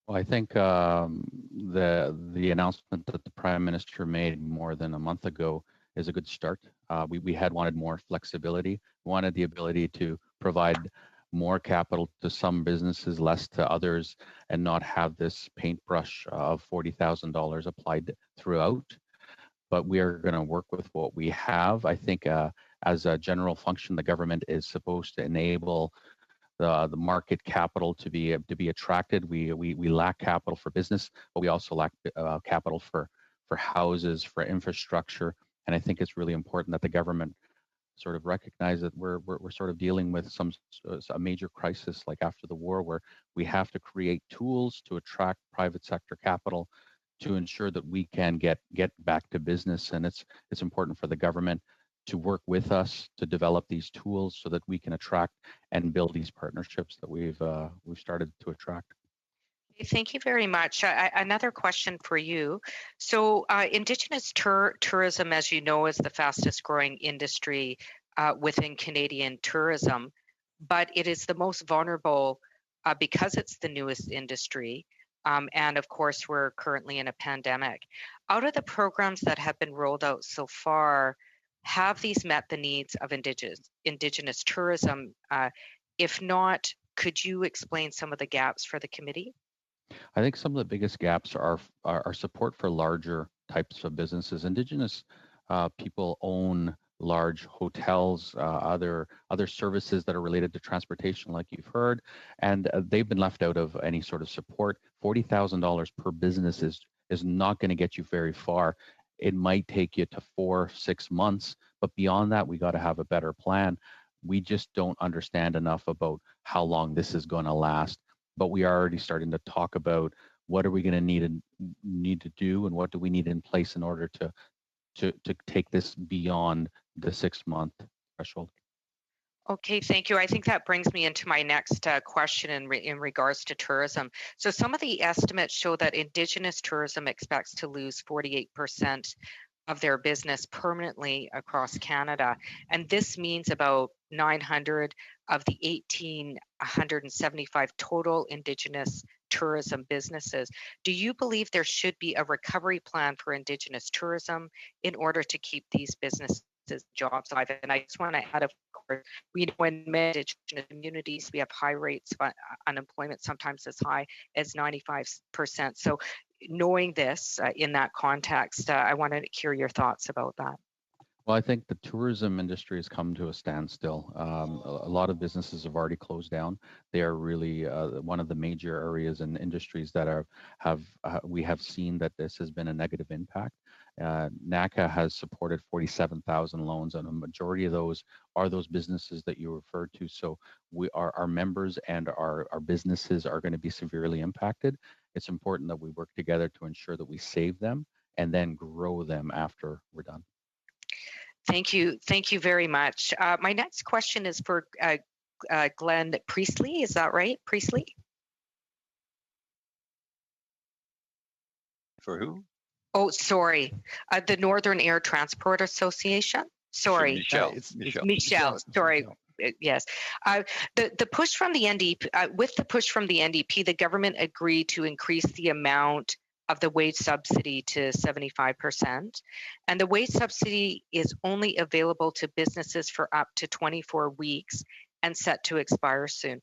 Well, I think the announcement that the Prime Minister made more than a month ago is a good start. We had wanted more flexibility, wanted the ability to provide more capital to some businesses, less to others, and not have this paintbrush of $40,000 applied throughout. But we are going to work with what we have. I think as a general function, the government is supposed to enable the market capital to be attracted. We lack capital for business, but we also lack capital for houses, for infrastructure. And I think it's really important that the government sort of recognize that we're sort of dealing with a major crisis like after the war, where we have to create tools to attract private sector capital to ensure that we can get back to business. And it's important for the government to work with us to develop these tools so that we can attract and build these partnerships that we've started to attract. Thank you very much. Another question for you. So Indigenous tourism, as you know, is the fastest growing industry within Canadian tourism, but it is the most vulnerable because it's the newest industry. And of course, we're currently in a pandemic. Out of the programs that have been rolled out so far, have these met the needs of Indigenous tourism? If not, could you explain some of the gaps for the committee? I think some of the biggest gaps are support for larger types of businesses. Indigenous people own large hotels, other services that are related to transportation, like you've heard, and they've been left out of any sort of support. $40,000 per business is not going to get you very far. It might take you to 4-6 months, but beyond that, we got to have a better plan. We just don't understand enough about how long this is going to last, but we are already starting to talk about what are we going to need to do, and what do we need in place in order to take this beyond the 6-month threshold. Okay, thank you. I think that brings me into my next question in regards to tourism. So some of the estimates show that Indigenous tourism expects to lose 48% of their business permanently across Canada. And this means about 900 of the 1,875 total Indigenous tourism businesses. Do you believe there should be a recovery plan for Indigenous tourism in order to keep these businesses jobs alive? And I just want to add, of course, we know in many Indigenous communities we have high rates of unemployment, sometimes as high as 95%. So knowing this in that context, I want to hear your thoughts about that. Well, I think the tourism industry has come to a standstill. A lot of businesses have already closed down. They are really one of the major areas and industries that we have seen that this has been a negative impact. NACA has supported 47,000 loans, and a majority of those are those businesses that you referred to. So our members and our businesses are going to be severely impacted. It's important that we work together to ensure that we save them and then grow them after we're done. Thank you. Thank you very much. My next question is for Glenn Priestley. Is that right? Priestley? For who? Oh, sorry. The Northern Air Transport Association. Sorry. Michelle. Michelle. Sorry. Yes. The push from the NDP, with the push from the NDP, the government agreed to increase the amount of the wage subsidy to 75%. And the wage subsidy is only available to businesses for up to 24 weeks and set to expire soon.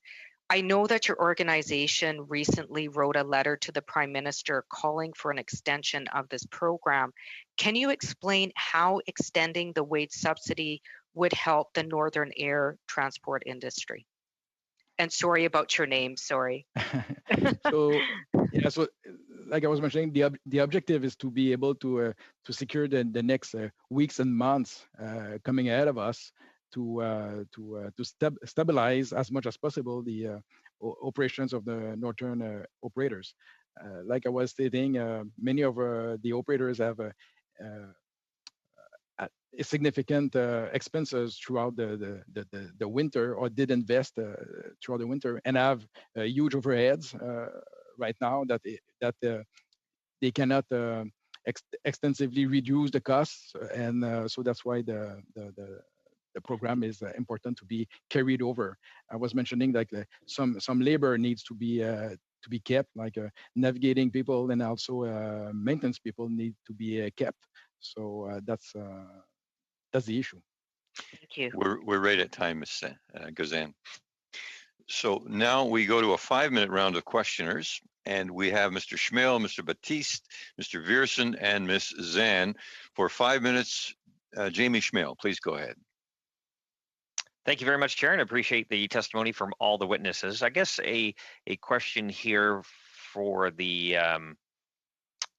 I know that your organization recently wrote a letter to the Prime Minister calling for an extension of this program. Can you explain how extending the wage subsidy would help the Northern Air Transport industry? And sorry about your name, sorry. So like I was mentioning, the objective is to be able to secure the next weeks and months coming ahead of us to stabilize as much as possible the operations of the Northern operators. Like I was stating, many of the operators have significant expenses throughout the winter, or did invest throughout the winter, and have huge overheads right now that they cannot extensively reduce the costs, and so that's why the program is important to be carried over. I was mentioning like some labor needs to be kept, like navigating people, and also maintenance people need to be kept. So that's the issue. Thank you. We're right at time, Ms. Gazan. So now we go to a 5-minute round of questioners, and we have Mr. Schmale, Mr. Batiste, Mr. Viersen, and Ms. Zan for 5 minutes. Jamie Schmale, please go ahead. Thank you very much, Chair, and I appreciate the testimony from all the witnesses. I guess a question here for the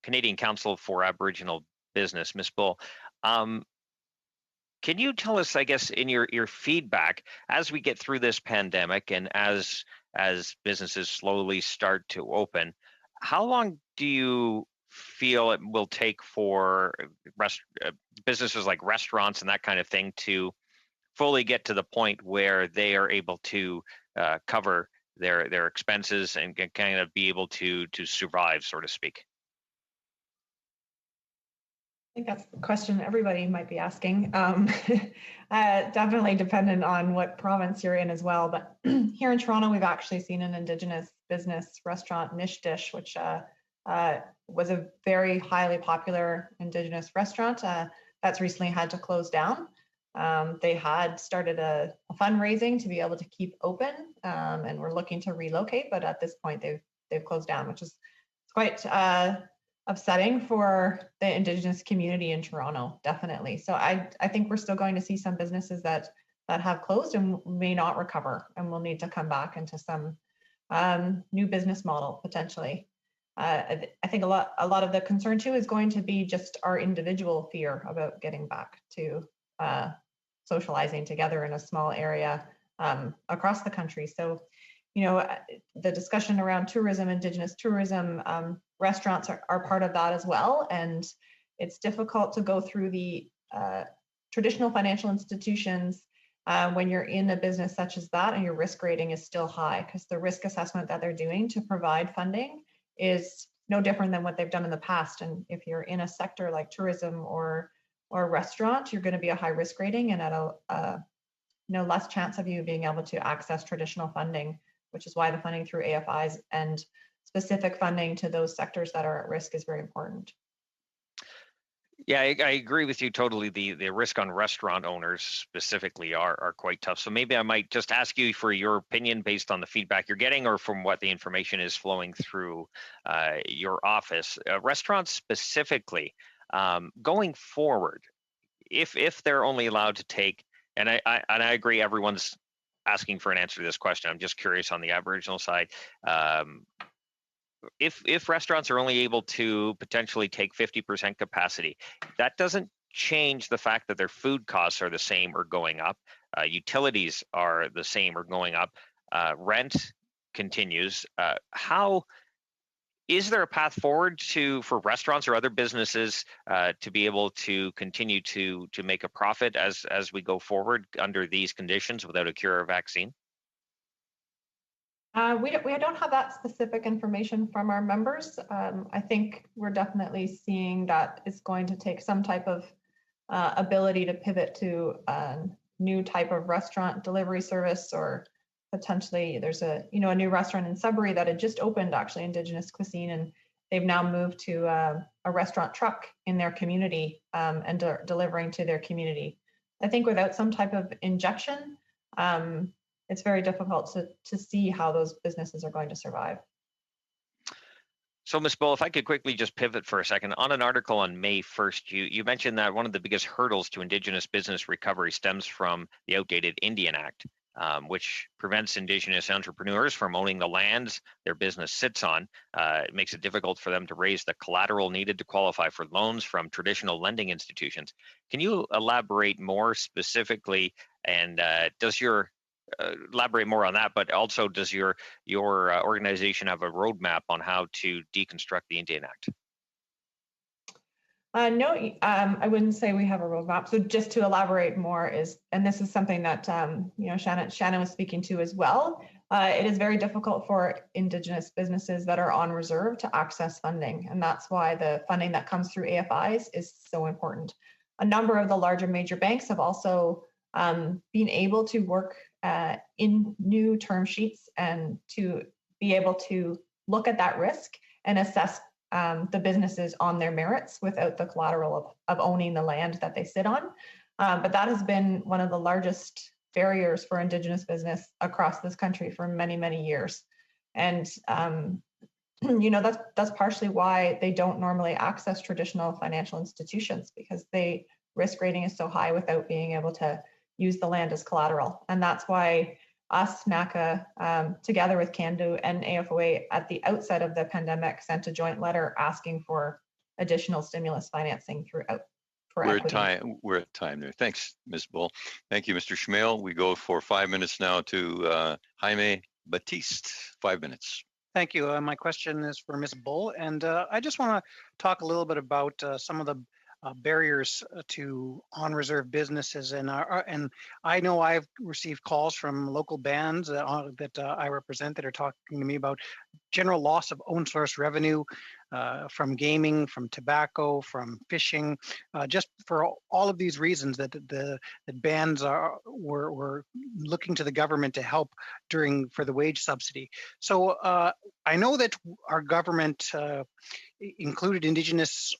Canadian Council for Aboriginal Business, Ms. Bull. Can you tell us, I guess, in your feedback, as we get through this pandemic and as businesses slowly start to open, how long do you feel it will take for businesses like restaurants and that kind of thing to fully get to the point where they are able to cover their expenses and kind of be able to survive, so to speak? I think that's the question everybody might be asking. Definitely dependent on what province you're in as well. But here in Toronto, we've actually seen an Indigenous business restaurant, Niche Dish, which was a very highly popular Indigenous restaurant that's recently had to close down. They had started a fundraising to be able to keep open, and we're looking to relocate, but at this point they've closed down, which is quite upsetting for the Indigenous community in Toronto, definitely. So I think we're still going to see some businesses that have closed and may not recover, and will need to come back into some new business model potentially. I think a lot of the concern too is going to be just our individual fear about getting back to socializing together in a small area across the country. So, the discussion around tourism, Indigenous tourism, restaurants are part of that as well. And it's difficult to go through the traditional financial institutions when you're in a business such as that and your risk rating is still high, because the risk assessment that they're doing to provide funding is no different than what they've done in the past. And if you're in a sector like tourism or restaurant, you're going to be a high risk rating and at a less chance of you being able to access traditional funding, which is why the funding through AFIs and specific funding to those sectors that are at risk is very important. Yeah, I agree with you totally. The risk on restaurant owners specifically are quite tough. So maybe I might just ask you for your opinion based on the feedback you're getting or from what the information is flowing through your office. Restaurants specifically, going forward, if they're only allowed to take, and I agree, everyone's asking for an answer to this question. I'm just curious on the Aboriginal side. If restaurants are only able to potentially take 50% capacity, that doesn't change the fact that their food costs are the same or going up. Utilities are the same or going up. Rent continues. How is there a path forward for restaurants or other businesses to be able to continue to make a profit as we go forward under these conditions without a cure or vaccine? We don't have that specific information from our members. I think we're definitely seeing that it's going to take some type of ability to pivot to a new type of restaurant delivery service, or potentially there's a new restaurant in Sudbury that had just opened, actually, Indigenous cuisine, and they've now moved to a restaurant truck in their community and delivering to their community. I think without some type of injection, it's very difficult to see how those businesses are going to survive. So, Ms. Bull, if I could quickly just pivot for a second. On an article on May 1st, you mentioned that one of the biggest hurdles to Indigenous business recovery stems from the outdated Indian Act, which prevents Indigenous entrepreneurs from owning the lands their business sits on. It makes it difficult for them to raise the collateral needed to qualify for loans from traditional lending institutions. Can you elaborate more specifically, and does your elaborate more on that, but also does your organization have a roadmap on how to deconstruct the Indian Act? No, I wouldn't say we have a roadmap. So just to elaborate more and this is something that Shannon was speaking to as well. It is very difficult for Indigenous businesses that are on reserve to access funding, and that's why the funding that comes through AFIs is so important. A number of the larger major banks have also been able to work in new term sheets and to be able to look at that risk and assess the businesses on their merits without the collateral of owning the land that they sit on. But that has been one of the largest barriers for Indigenous business across this country for many, many years. And that's partially why they don't normally access traditional financial institutions, because risk rating is so high without being able to use the land as collateral. And that's why us, NACA, together with CANDU and AFOA at the outset of the pandemic, sent a joint letter asking for additional stimulus financing throughout. We're at time there. Thanks, Ms. Bull. Thank you, Mr. Schmale. We go for 5 minutes now to Jaime Batiste. 5 minutes. Thank you. My question is for Ms. Bull, and I just want to talk a little bit about some of the barriers to on-reserve businesses, and I know I've received calls from local bands that I represent that are talking to me about general loss of own source revenue from gaming, from tobacco, from fishing, just for all of these reasons that bands were looking to the government to help for the wage subsidy. So I know that our government included Indigenous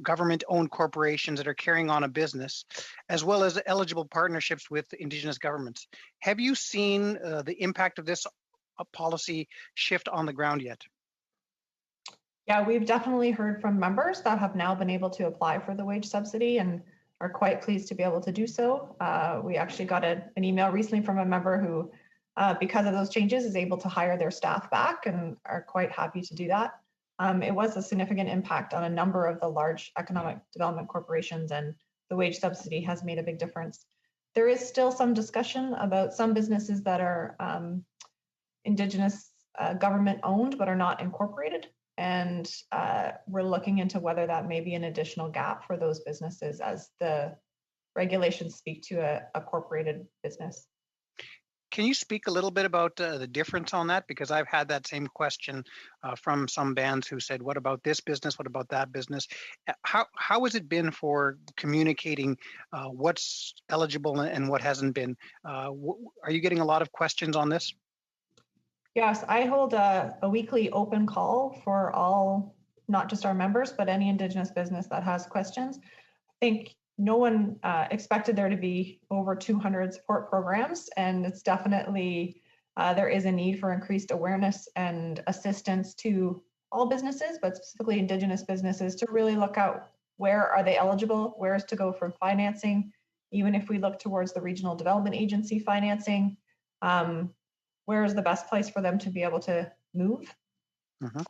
government-owned corporations that are carrying on a business, as well as eligible partnerships with Indigenous governments. Have you seen the impact of this policy shift on the ground yet? Yeah, we've definitely heard from members that have now been able to apply for the wage subsidy and are quite pleased to be able to do so. We actually got an email recently from a member who, because of those changes, is able to hire their staff back and are quite happy to do that. It was a significant impact on a number of the large economic development corporations, and the wage subsidy has made a big difference. There is still some discussion about some businesses that are Indigenous government owned but are not incorporated, and we're looking into whether that may be an additional gap for those businesses as the regulations speak to a corporated business. Can you speak a little bit about the difference on that? Because I've had that same question from some bands who said, what about this business? What about that business? How has it been for communicating what's eligible and what hasn't been? Are you getting a lot of questions on this? Yes, I hold a weekly open call for all, not just our members, but any Indigenous business that has questions. I think no one expected there to be over 200 support programs, and it's definitely, there is a need for increased awareness and assistance to all businesses, but specifically Indigenous businesses, to really look out where are they eligible, where is to go for financing, even if we look towards the Regional Development Agency financing. Where is the best place for them to be able to move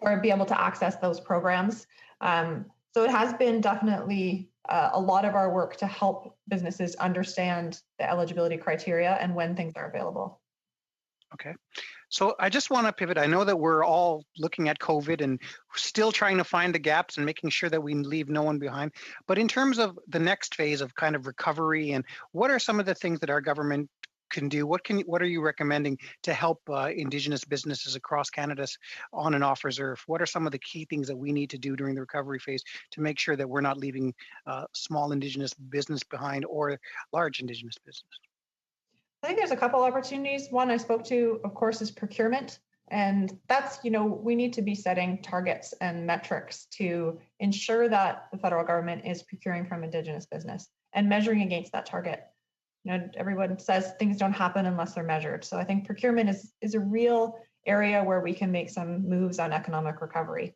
or be able to access those programs. So it has been definitely a lot of our work to help businesses understand the eligibility criteria and when things are available. Okay. So I just want to pivot. I know that we're all looking at COVID and still trying to find the gaps and making sure that we leave no one behind. But in terms of the next phase of kind of recovery, and what are some of the things that our government can do? What are you recommending to help Indigenous businesses across Canada on and off reserve? What are some of the key things that we need to do during the recovery phase to make sure that we're not leaving small Indigenous business behind or large Indigenous business? I think there's a couple opportunities. One I spoke to, of course, is procurement. And that's, we need to be setting targets and metrics to ensure that the federal government is procuring from Indigenous business and measuring against that target. Everyone says things don't happen unless they're measured. So I think procurement is a real area where we can make some moves on economic recovery.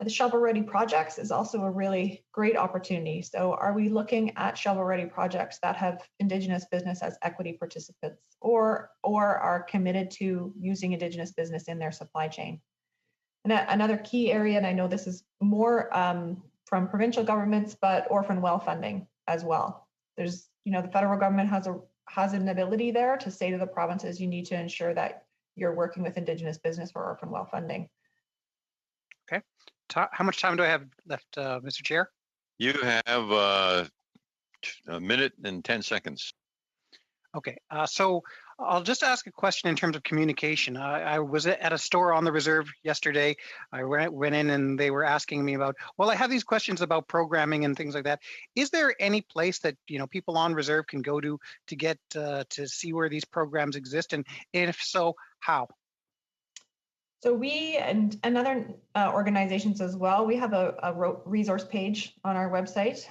The shovel-ready projects is also a really great opportunity. So are we looking at shovel-ready projects that have Indigenous business as equity participants or are committed to using Indigenous business in their supply chain? And another key area, and I know this is more from provincial governments, but orphan well funding as well. There's, the federal government has an ability there to say to the provinces, you need to ensure that you're working with Indigenous business for orphan well funding. Okay. How much time do I have left, Mr. Chair? You have a minute and 10 seconds. Okay, so I'll just ask a question in terms of communication. I was at a store on the reserve yesterday. I went in and they were asking me about, well, I have these questions about programming and things like that. Is there any place that people on reserve can go to get to see where these programs exist, and if so, how? So we and other organizations as well, we have a resource page on our website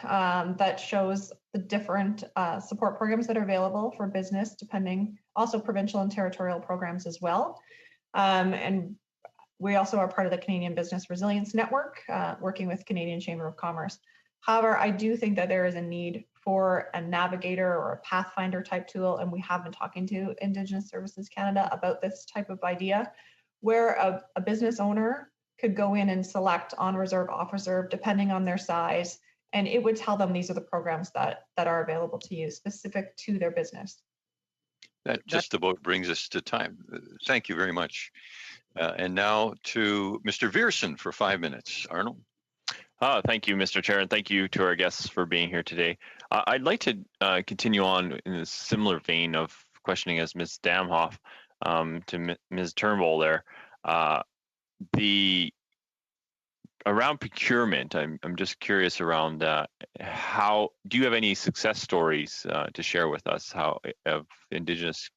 that shows the different support programs that are available for business, depending, also provincial and territorial programs as well. And we also are part of the Canadian Business Resilience Network, working with Canadian Chamber of Commerce. However, I do think that there is a need for a navigator or a pathfinder type tool, and we have been talking to Indigenous Services Canada about this type of idea, where a business owner could go in and select on reserve, off reserve, depending on their size, and it would tell them these are the programs that are available to you, specific to their business. That just about brings us to time. Thank you very much. And now to Mr. Viersen for 5 minutes. Arnold? Thank you, Mr. Chair, and thank you to our guests for being here today. I'd like to continue on in a similar vein of questioning as Ms. Damhoff to Ms. Turnbull there. Around procurement, I'm just curious around how do you have any success stories to share with us of Indigenous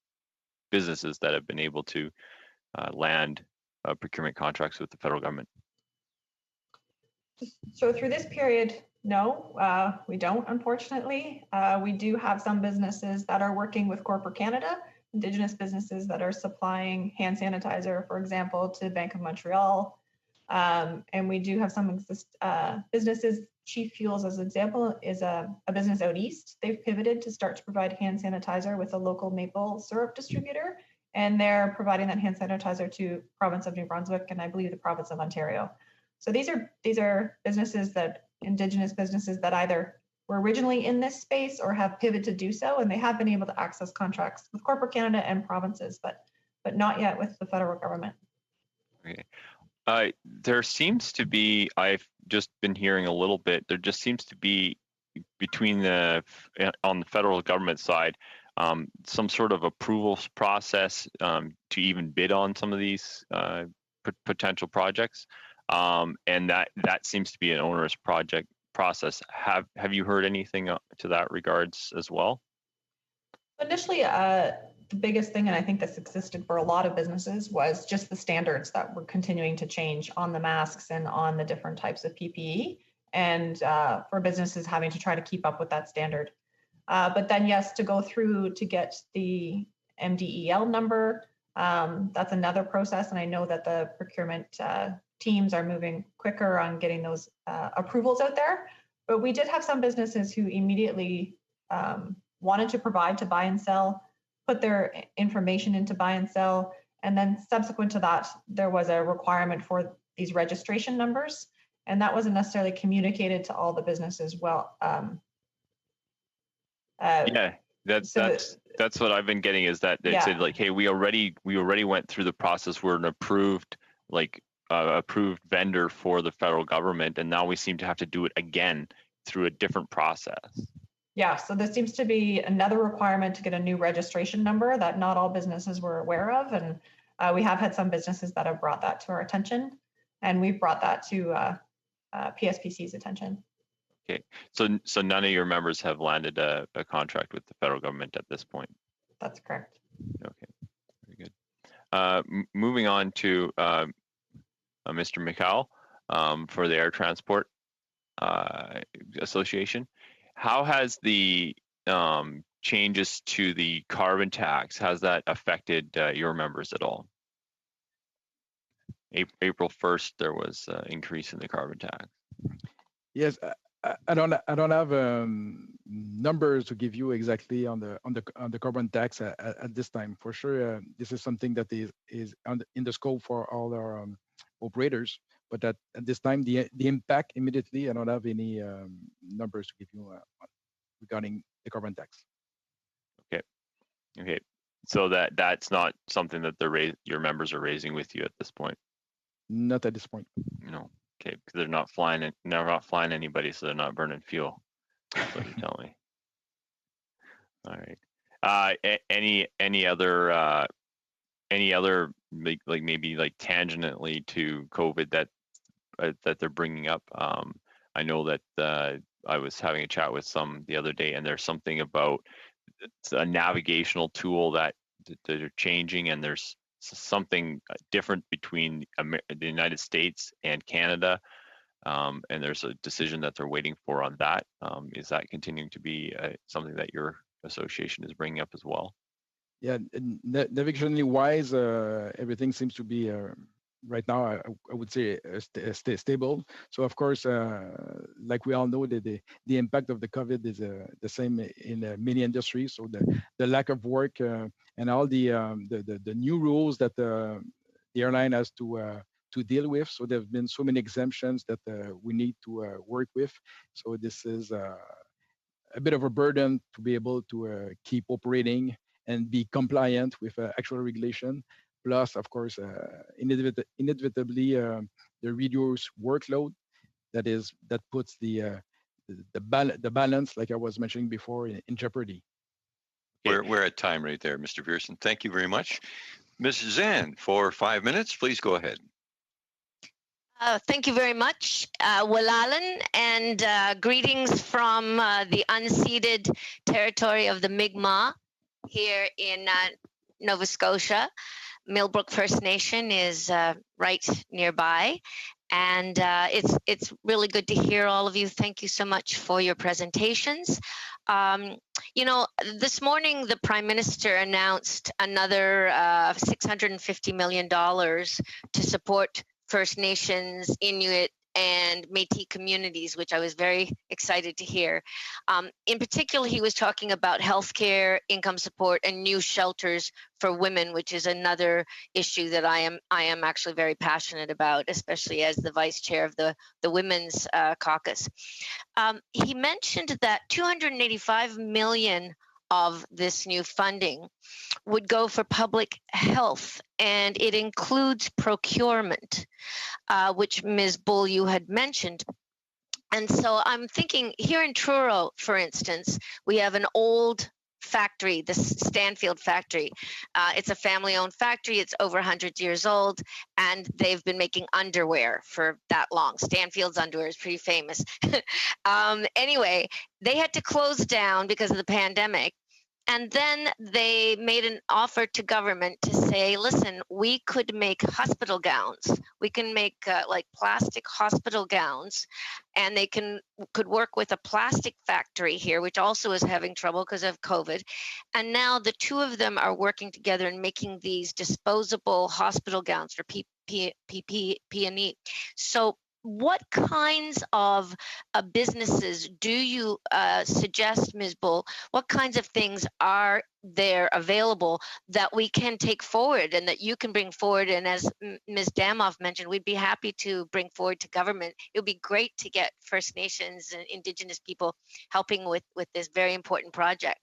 businesses that have been able to land procurement contracts with the federal government? So through this period, no, we don't, unfortunately. We do have some businesses that are working with Corporate Canada, Indigenous businesses that are supplying hand sanitizer, for example, to Bank of Montreal. And we do have some businesses. Chief Fuels, as an example, is a business out east. They've pivoted to start to provide hand sanitizer with a local maple syrup distributor, and they're providing that hand sanitizer to province of New Brunswick and I believe the province of Ontario. So these are businesses Indigenous businesses that either were originally in this space or have pivoted to do so, and they have been able to access contracts with Corporate Canada and provinces, but not yet with the federal government. Okay. There seems to be, I've just been hearing a little bit, there just seems to be on the federal government side, some sort of approvals process to even bid on some of these potential projects. And that seems to be an onerous process. Have you heard anything to that regards as well? Initially, the biggest thing, and I think this existed for a lot of businesses, was just the standards that were continuing to change on the masks and on the different types of PPE, and for businesses having to try to keep up with that standard. But then, yes, to go through to get the MDEL number, that's another process, and I know that the procurement teams are moving quicker on getting those approvals out there. But we did have some businesses who immediately wanted to provide to buy and sell, put their information into buy and sell, and then subsequent to that, there was a requirement for these registration numbers, and that wasn't necessarily communicated to all the businesses well. Yeah, that's what I've been getting, is that they said, like, hey, we already went through the process. We're an approved approved vendor for the federal government, and now we seem to have to do it again through a different process. Yeah, so there seems to be another requirement to get a new registration number that not all businesses were aware of, and we have had some businesses that have brought that to our attention, and we've brought that to PSPC's attention. Okay, so none of your members have landed a contract with the federal government at this point? That's correct. Okay, very good. Moving on to Mr. McCall for the Air Transport Association. How has the changes to the carbon tax, has that affected your members at all? April 1st, there was an increase in the carbon tax. Yes, I don't have numbers to give you exactly on the carbon tax at this time. For sure, this is something that is in the scope for all our operators. But at this time, the impact immediately, I don't have any numbers to give you regarding the carbon tax. Okay. So that's not something that your members are raising with you at this point. Not at this point. No. Okay, because they're not flying anybody, so they're not burning fuel. That's what you tell me. All right. Any other like maybe like tangentially to COVID that they're bringing up? I know that I was having a chat with some the other day, and there's something about a navigational tool that they're changing, and there's something different between the United States and Canada, and there's a decision that they're waiting for on that. Is that continuing to be something that your association is bringing up as well? Yeah, navigationally wise, everything seems to be right now, I would say, stable. So of course, like we all know, the impact of the COVID is the same in many industries. So the lack of work and all the new rules that the airline has to deal with. So there have been so many exemptions that we need to work with. So this is a bit of a burden to be able to keep operating and be compliant with actual regulation. Plus, of course, inevitably, the reduced workload that puts the balance, like I was mentioning before, in jeopardy. We're at time right there, Mr. Pearson. Thank you very much. Ms. Zan, for 5 minutes, please go ahead. Thank you very much, Walalan, and greetings from the unceded territory of the Mi'kmaq here in Nova Scotia. Millbrook First Nation is right nearby, and it's really good to hear all of you. Thank you so much for your presentations. You know, this morning the Prime Minister announced another $650 million to support First Nations, Inuit, and Métis communities, which I was very excited to hear. In particular, he was talking about healthcare, income support, and new shelters for women, which is another issue that I am actually very passionate about, especially as the vice chair of the Women's Caucus. He mentioned that 285 million of this new funding would go for public health, and it includes procurement, which Ms. Bull, you had mentioned. And so I'm thinking here in Truro, for instance, we have an old factory, the Stanfield factory. It's a family-owned factory. It's over 100 years old, and they've been making underwear for that long. Stanfield's underwear is pretty famous. Anyway, they had to close down because of the pandemic, And then they made an offer to government to say, listen, we could make hospital gowns. We can make like plastic hospital gowns, and they could work with a plastic factory here, which also is having trouble because of COVID. And now the two of them are working together and making these disposable hospital gowns for PPE. So what kinds of businesses do you suggest, Ms. Bull? What kinds of things are there available that we can take forward and that you can bring forward? And as Ms. Damoff mentioned, we'd be happy to bring forward to government. It would be great to get First Nations and Indigenous people helping with this very important project.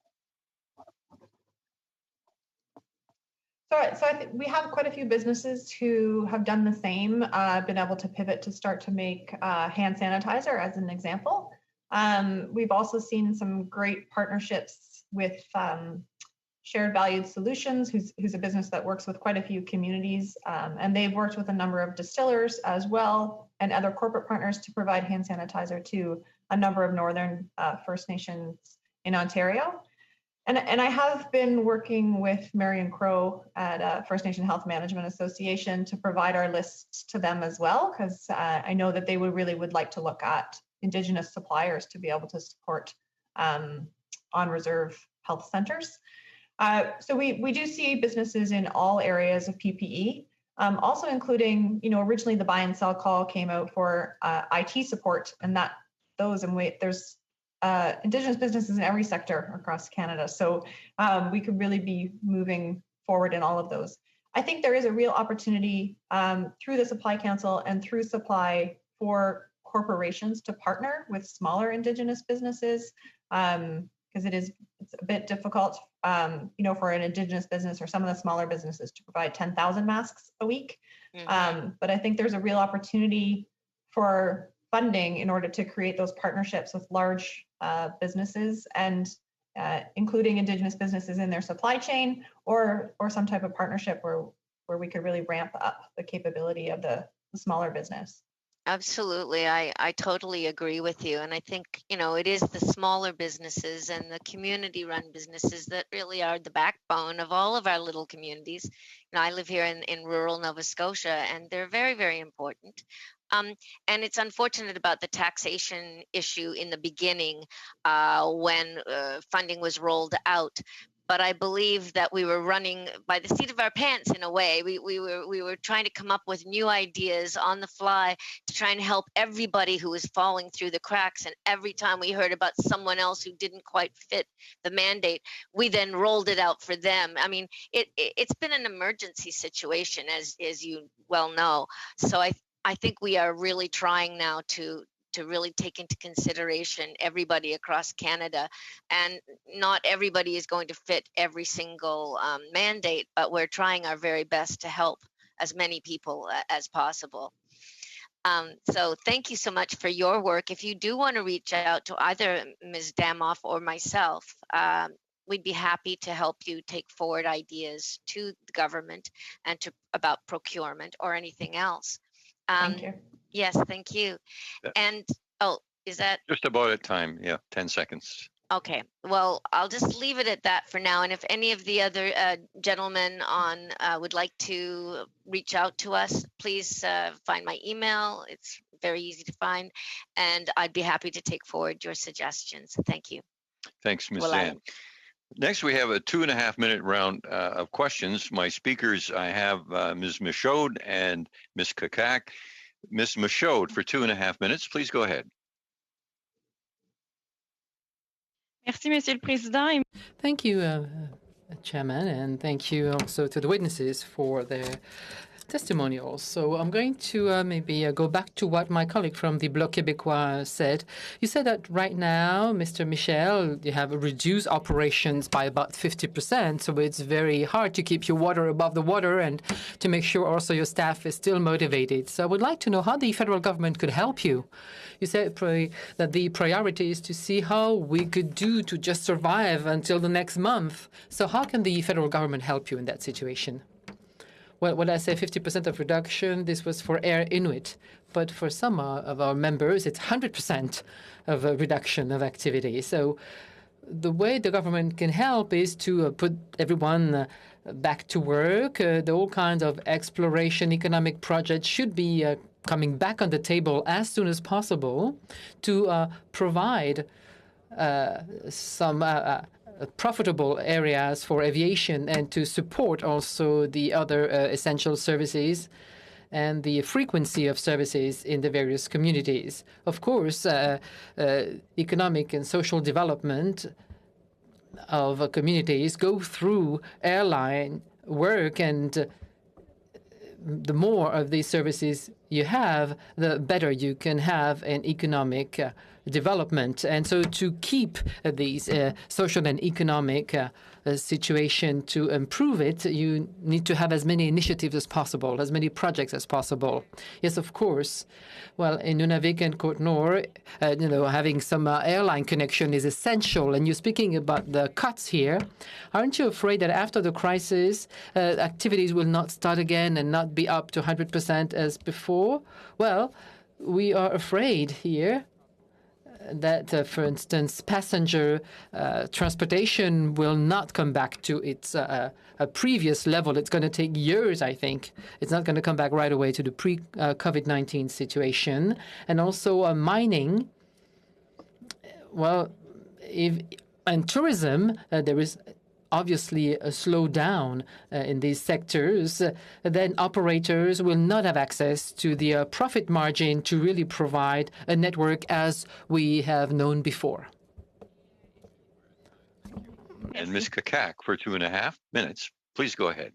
So I think we have quite a few businesses who have done the same, been able to pivot to start to make hand sanitizer as an example. We've also seen some great partnerships with Shared Valued Solutions, who's a business that works with quite a few communities, and they've worked with a number of distillers as well and other corporate partners to provide hand sanitizer to a number of Northern First Nations in Ontario. And I have been working with Marion Crow at First Nation Health Management Association to provide our lists to them as well, because I know that they would like to look at Indigenous suppliers to be able to support on-reserve health centers. So we do see businesses in all areas of PPE, also including, originally the buy and sell call came out for IT support, and there's Indigenous businesses in every sector across Canada. So we could really be moving forward in all of those. I think there is a real opportunity through the Supply Council and through Supply for corporations to partner with smaller Indigenous businesses, because it's a bit difficult, for an Indigenous business or some of the smaller businesses to provide 10,000 masks a week. Mm-hmm. But I think there's a real opportunity for funding in order to create those partnerships with large businesses and including Indigenous businesses in their supply chain, or some type of partnership where we could really ramp up the capability of the smaller business. Absolutely. I totally agree with you. And I think, it is the smaller businesses and the community run businesses that really are the backbone of all of our little communities. I live here in rural Nova Scotia, and they're very, very important. And it's unfortunate about the taxation issue in the beginning when funding was rolled out. But I believe that we were running by the seat of our pants in a way. We were trying to come up with new ideas on the fly to try and help everybody who was falling through the cracks. And every time we heard about someone else who didn't quite fit the mandate, we then rolled it out for them. I mean, it's been an emergency situation, as you well know. So I think we are really trying now to really take into consideration everybody across Canada, and not everybody is going to fit every single mandate, but we're trying our very best to help as many people as possible. So thank you so much for your work. If you do want to reach out to either Ms. Damoff or myself, we'd be happy to help you take forward ideas to the government and about procurement or anything else. Thank you. Yes, thank you. And, is that? Just about at time, yeah, 10 seconds. Okay, well, I'll just leave it at that for now. And if any of the other gentlemen would like to reach out to us, please find my email. It's very easy to find, and I'd be happy to take forward your suggestions. Thank you. Thanks, Ms. Ann. Next, we have a 2.5-minute round of questions. My speakers, I have Ms. Michaud and Ms. Kakak. Ms. Michaud, for 2.5 minutes, please go ahead. Merci, Monsieur le Président. Thank you, Chairman, and thank you also to the witnesses for their testimonials. So I'm going to maybe go back to what my colleague from the Bloc Québécois said. You said that right now, Mr. Michel, you have reduced operations by about 50%, so it's very hard to keep your water above the water and to make sure also your staff is still motivated. So I would like to know how the federal government could help you. You said that the priority is to see how we could do to just survive until the next month. So how can the federal government help you in that situation? Well, when I say 50% of reduction, this was for Air Inuit. But for some of our members, it's 100% of a reduction of activity. So the way the government can help is to put everyone back to work. All kinds of exploration economic projects should be coming back on the table as soon as possible to provide some profitable areas for aviation and to support also the other essential services and the frequency of services in the various communities. Of course, economic and social development of communities go through airline work, and the more of these services you have, the better you can have an economic development. And so to keep these social and economic situation, to improve it, you need to have as many initiatives as possible, as many projects as possible. Yes, of course. Well, in Nunavik and Côte-Nord, having some airline connection is essential. And you're speaking about the cuts here. Aren't you afraid that after the crisis, activities will not start again and not be up to 100% as before? Well, we are afraid here that, for instance, passenger transportation will not come back to its previous level. It's going to take years, I think. It's not going to come back right away to the pre-COVID-19 situation. And also mining, well, and tourism, there is obviously a slowdown in these sectors, then operators will not have access to the profit margin to really provide a network as we have known before. And Ms. Kakak for 2.5 minutes. Please go ahead.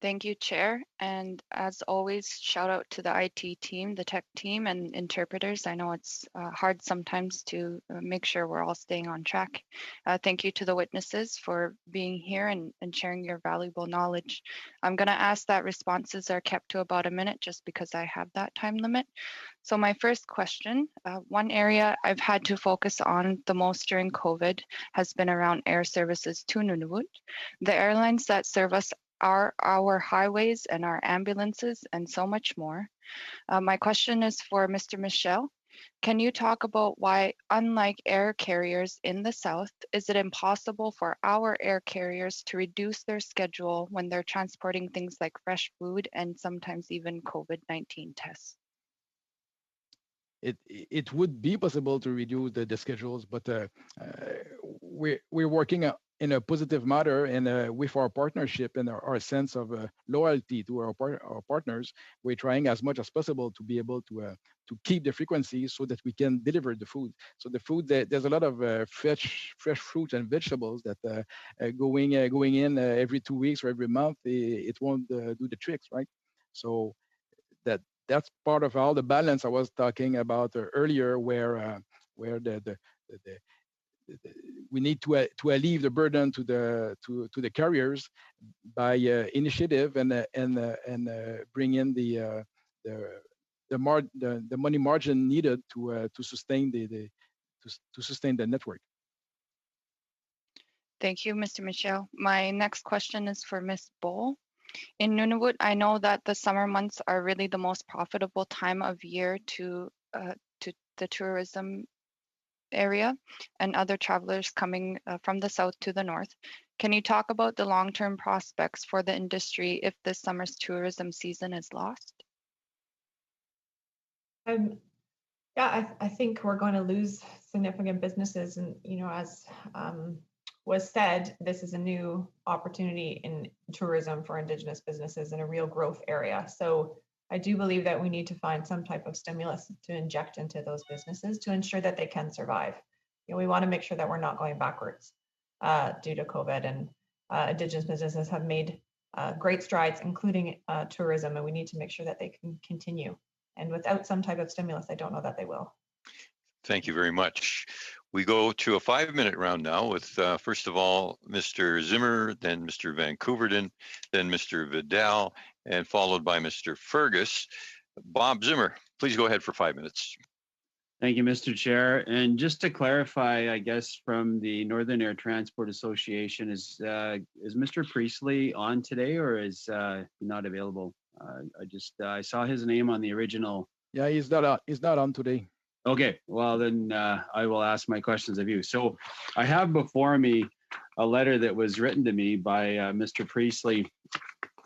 Thank you, Chair. And as always, shout out to the IT team, the tech team, and interpreters. I know it's hard sometimes to make sure we're all staying on track. Thank you to the witnesses for being here and sharing your valuable knowledge. I'm going to ask that responses are kept to about a minute just because I have that time limit. So my first question, one area I've had to focus on the most during COVID has been around air services to Nunavut. The airlines that serve us are our highways and our ambulances and so much more. My question is for Mr. Michel. Can you talk about why, unlike air carriers in the South, is it impossible for our air carriers to reduce their schedule when they're transporting things like fresh food and sometimes even COVID-19 tests? It would be possible to reduce the schedules, but we're working in a positive manner, and with our partnership and our sense of loyalty to our partners, we're trying as much as possible to be able to keep the frequency so that we can deliver the food. So the food, there's a lot of fresh fruit and vegetables that going in every 2 weeks or every month, it won't do the tricks, right? So that's part of all the balance I was talking about earlier, where we need to alleviate the burden to the carriers by initiative and bring in the money margin needed to sustain the network. Thank you, Mr. Michel. My next question is for Ms. Bull. In Nunavut, I know that the summer months are really the most profitable time of year to the tourism area and other travelers coming from the south to the north. Can you talk about the long-term prospects for the industry if this summer's tourism season is lost? Yeah, I think we're going to lose significant businesses, and as was said, this is a new opportunity in tourism for Indigenous businesses in a real growth area. So I do believe that we need to find some type of stimulus to inject into those businesses to ensure that they can survive. We want to make sure that we're not going backwards due to COVID, and Indigenous businesses have made great strides, including tourism, and we need to make sure that they can continue. And without some type of stimulus, I don't know that they will. Thank you very much. We go to a 5-minute round now with, first of all, Mr. Zimmer, then Mr. Van Couverden, then Mr. Vidal, and followed by Mr. Fergus. Bob Zimmer, please go ahead for 5 minutes. Thank you, Mr. Chair. And just to clarify, I guess, from the Northern Air Transport Association, is Mr. Priestley on today, or is he not available? I saw his name on the original. Yeah, he's not on today. Okay, well then I will ask my questions of you. So I have before me a letter that was written to me by Mr. Priestley,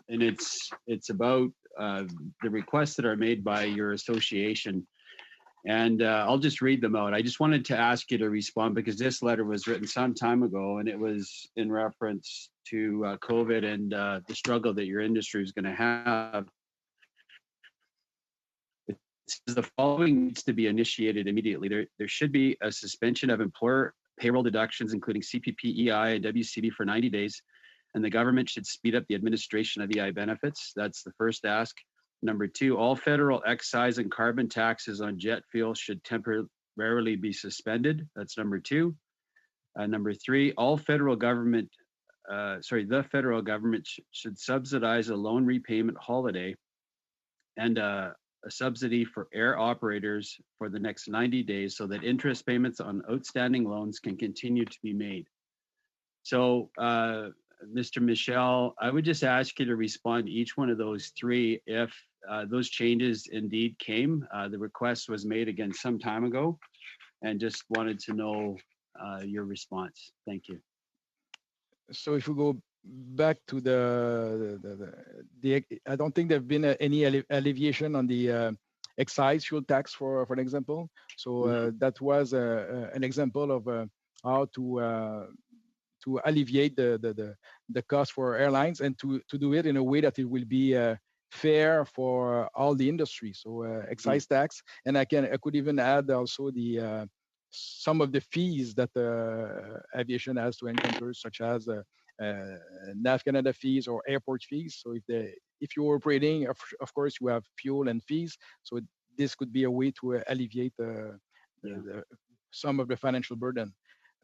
and it's about the requests that are made by your association. And I'll just read them out. I just wanted to ask you to respond because this letter was written some time ago, and it was in reference to COVID and the struggle that your industry is going to have. The following needs to be initiated immediately. There should be a suspension of employer payroll deductions, including CPP, EI, and WCB for 90 days, and the government should speed up the administration of EI benefits. That's the first ask. Number two, all federal excise and carbon taxes on jet fuel should temporarily be suspended. That's number two. Number three, the federal government should subsidize a loan repayment holiday and a subsidy for air operators for the next 90 days so that interest payments on outstanding loans can continue to be made. So, Mr. Michel, I would just ask you to respond to each one of those three if those changes indeed came. The request was made again some time ago, and just wanted to know your response. Thank you. So if we go back to the I don't think there've been any alleviation on the excise fuel tax, for an example. So that was an example of how to alleviate the cost for airlines and to do it in a way that it will be fair for all the industry. So excise tax, and I could even add also the some of the fees that aviation has to encounter, such as NAV Canada fees or airport fees. So if you're operating, of course, you have fuel and fees. So this could be a way to alleviate some of the financial burden.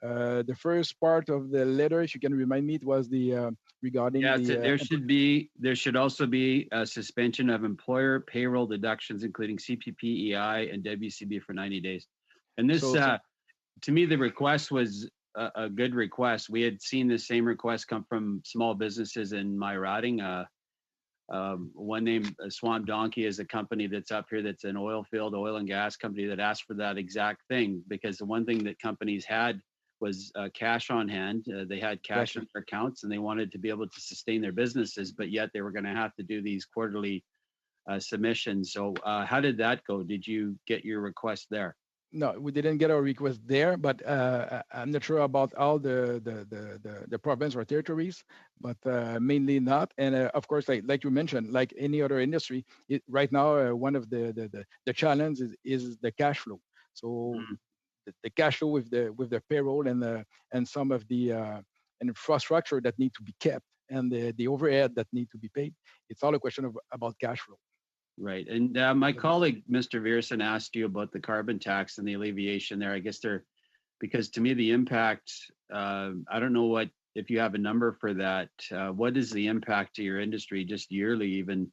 The first part of the letter, if you can remind me, it was the regarding there should also be a suspension of employer payroll deductions, including CPP, EI, and WCB for 90 days. And this, to me, the request was a good request. We had seen the same request come from small businesses in my riding. One named Swamp Donkey is a company that's up here that's an oil and gas company that asked for that exact thing, because the one thing that companies had was cash on hand. They had cash in their accounts and they wanted to be able to sustain their businesses, but yet they were going to have to do these quarterly submissions. So how did that go? Did you get your request there? No, we didn't get our request there, but I'm not sure about all the province or territories, but mainly not. And of course, like you mentioned, like any other industry, right now one of the challenge is the cash flow. So the cash flow with the payroll and some of the infrastructure that need to be kept and the overhead that need to be paid. It's all a question about cash flow. Right. And my colleague, Mr. Viersen, asked you about the carbon tax and the alleviation there. I guess because to me, the impact, I don't know if you have a number for that. What is the impact to your industry just yearly, even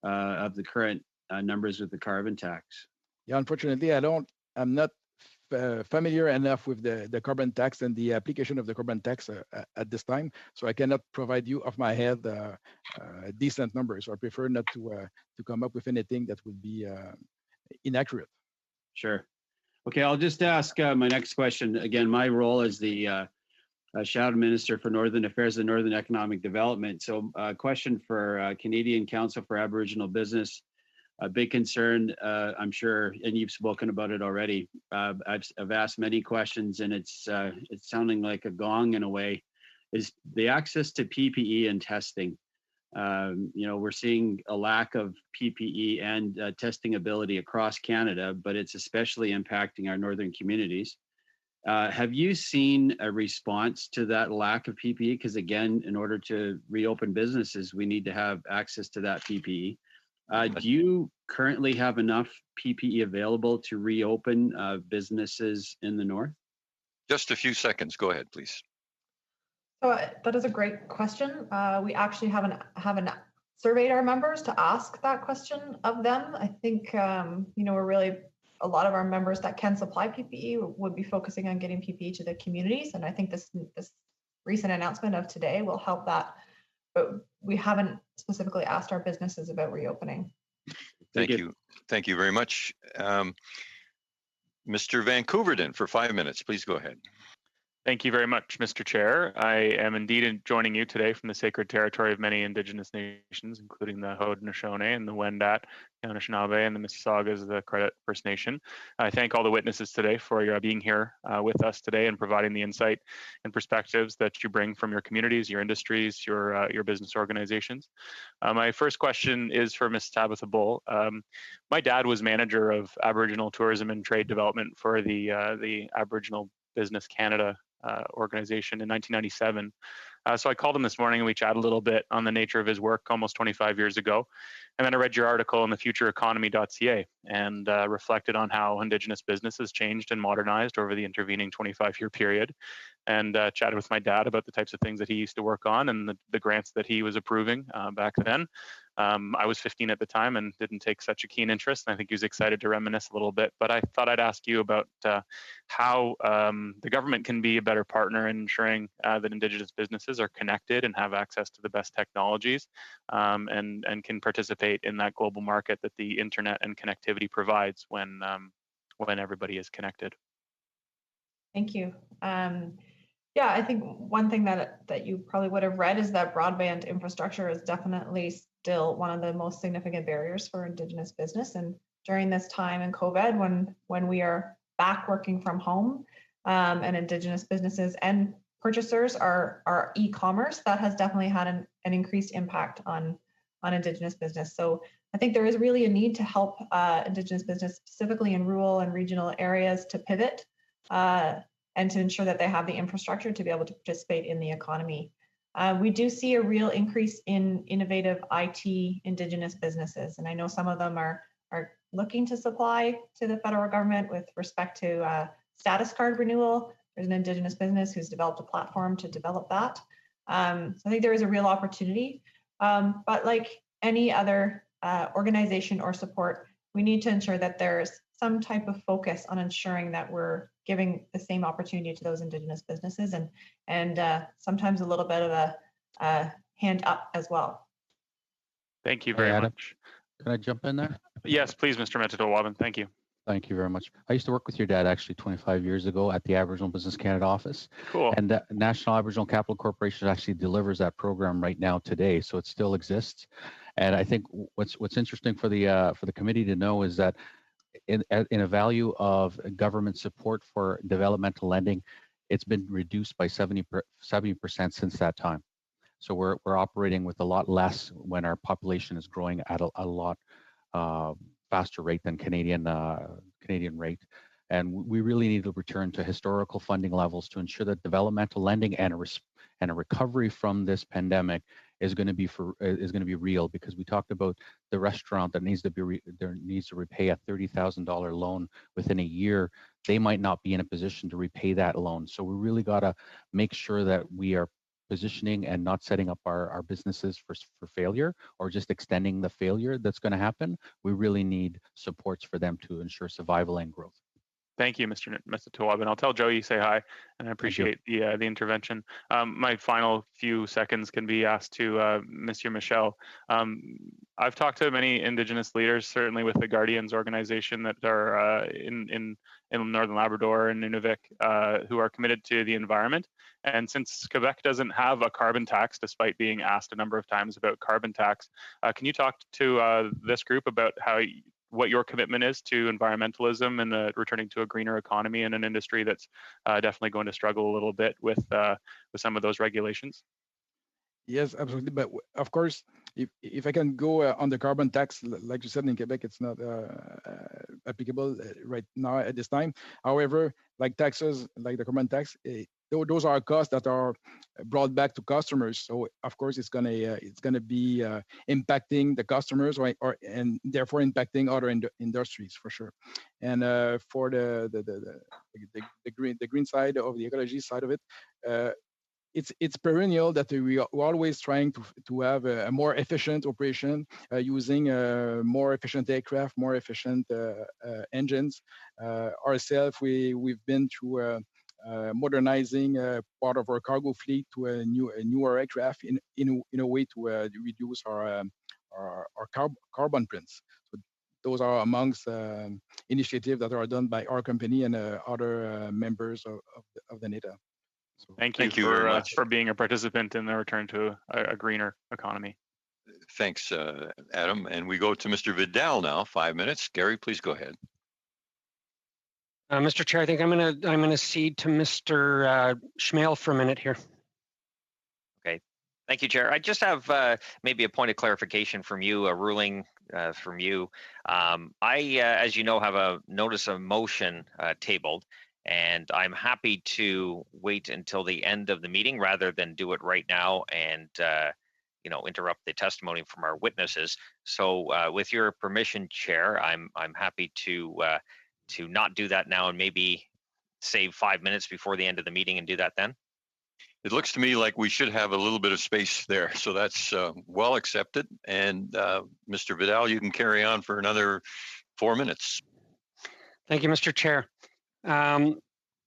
of the current numbers with the carbon tax? Yeah, unfortunately, I'm not familiar enough with the carbon tax and the application of the carbon tax at this time, so I cannot provide you off my head decent numbers. So I prefer not to come up with anything that would be inaccurate. Sure. Okay, I'll just ask my next question. Again, my role as the Shadow Minister for Northern Affairs and Northern Economic Development. So a question for Canadian Council for Aboriginal Business. A big concern, I'm sure, and you've spoken about it already. I've asked many questions, and it's sounding like a gong in a way. Is the access to PPE and testing? We're seeing a lack of PPE and testing ability across Canada, but it's especially impacting our northern communities. Have you seen a response to that lack of PPE? Because again, in order to reopen businesses, we need to have access to that PPE. Do you currently have enough PPE available to reopen businesses in the north? Just a few seconds. Go ahead, please. So that is a great question. We actually haven't surveyed our members to ask that question of them. I think we're really, a lot of our members that can supply PPE would be focusing on getting PPE to the communities, and I think this recent announcement of today will help that. But we haven't specifically asked our businesses about reopening. Thank you very much. Mr. Vancouverden for 5 minutes. Please go ahead. Thank you very much, Mr. Chair. I am indeed joining you today from the sacred territory of many Indigenous nations, including the Haudenosaunee and the Wendat, the Anishinaabe, and the Mississaugas of the Credit First Nation. I thank all the witnesses today for your being here with us today and providing the insight and perspectives that you bring from your communities, your industries, your business organizations. My first question is for Ms. Tabitha Bull. My dad was manager of Aboriginal tourism and trade development for the Aboriginal Business Canada organization in 1997. So I called him this morning and we chatted a little bit on the nature of his work almost 25 years ago. And then I read your article in thefutureeconomy.ca and reflected on how Indigenous business has changed and modernized over the intervening 25-year period, and chatted with my dad about the types of things that he used to work on and the grants that he was approving back then. I was 15 at the time and didn't take such a keen interest. And I think he was excited to reminisce a little bit, but I thought I'd ask you about how the government can be a better partner in ensuring that Indigenous businesses are connected and have access to the best technologies, and can participate in that global market that the internet and connectivity provides when everybody is connected. Thank you. Yeah, I think one thing that you probably would have read is that broadband infrastructure is definitely still one of the most significant barriers for Indigenous business. And during this time in COVID, when we are back working from home, and Indigenous businesses and purchasers are e-commerce, that has definitely had an increased impact on Indigenous business. So I think there is really a need to help Indigenous business, specifically in rural and regional areas, to pivot and to ensure that they have the infrastructure to be able to participate in the economy. We do see a real increase in innovative IT Indigenous businesses, and I know some of them are looking to supply to the federal government with respect to status card renewal. There's an Indigenous business who's developed a platform to develop that. So I think there is a real opportunity, but like any other organization or support, we need to ensure that there's some type of focus on ensuring that we're giving the same opportunity to those Indigenous businesses, and sometimes a little bit of a hand up as well. Thank you very much. Can I jump in there? Yes, please, Mr. Metatowaban. Thank you. Thank you very much. I used to work with your dad actually 25 years ago at the Aboriginal Business Canada office. Cool. And the National Aboriginal Capital Corporation actually delivers that program right now today, so it still exists. And I think what's interesting for the committee to know is that in a value of government support for developmental lending, it's been reduced by 70% since that time. So we're operating with a lot less when our population is growing at a lot faster rate than Canadian rate. And we really need to return to historical funding levels to ensure that developmental lending and a recovery from this pandemic is going to be real, because we talked about the restaurant that needs to repay a $30,000 loan within a year. They might not be in a position to repay that loan. So we really got to make sure that we are positioning and not setting up our businesses for failure, or just extending the failure that's going to happen. We really need supports for them to ensure survival and growth. Thank you, Mr. Tawab, and I'll tell Joe you say hi, and I appreciate the intervention. My final few seconds can be asked to Monsieur Michel. I've talked to many Indigenous leaders, certainly with the Guardians organization, that are in Northern Labrador and Nunavik, who are committed to the environment. And since Quebec doesn't have a carbon tax, despite being asked a number of times about carbon tax, can you talk to this group about what your commitment is to environmentalism and returning to a greener economy in an industry that's definitely going to struggle a little bit with some of those regulations? Yes, absolutely. But of course, if I can go on the carbon tax, like you said, in Quebec, it's not applicable right now at this time. However, like taxes, like the carbon tax, those are costs that are brought back to customers. So of course, it's gonna be impacting the customers, and therefore impacting other industries for sure. And for the green side of the ecology side of it. It's perennial that we're always trying to have a more efficient operation using more efficient aircraft, more efficient engines. Ourselves, we've been through modernizing part of our cargo fleet to a newer aircraft in a way to reduce our carbon prints. So those are amongst initiatives that are done by our company and other members of the NITA. So thank you very much for being a participant in the return to a greener economy. Thanks, Adam. And we go to Mr. Vidal now. 5 minutes. Gary, please go ahead. Mr. Chair, I think I'm gonna cede to Mr. Schmale for a minute here. Okay, thank you, Chair. I just have maybe a point of clarification from you, a ruling from you. I, as you know, have a notice of motion tabled, and I'm happy to wait until the end of the meeting rather than do it right now and interrupt the testimony from our witnesses. So, with your permission, Chair, I'm happy to not do that now and maybe save 5 minutes before the end of the meeting and do that then. It looks to me like we should have a little bit of space there, so that's well accepted. And Mr. Vidal, you can carry on for another 4 minutes. Thank you, Mr. Chair. Mr.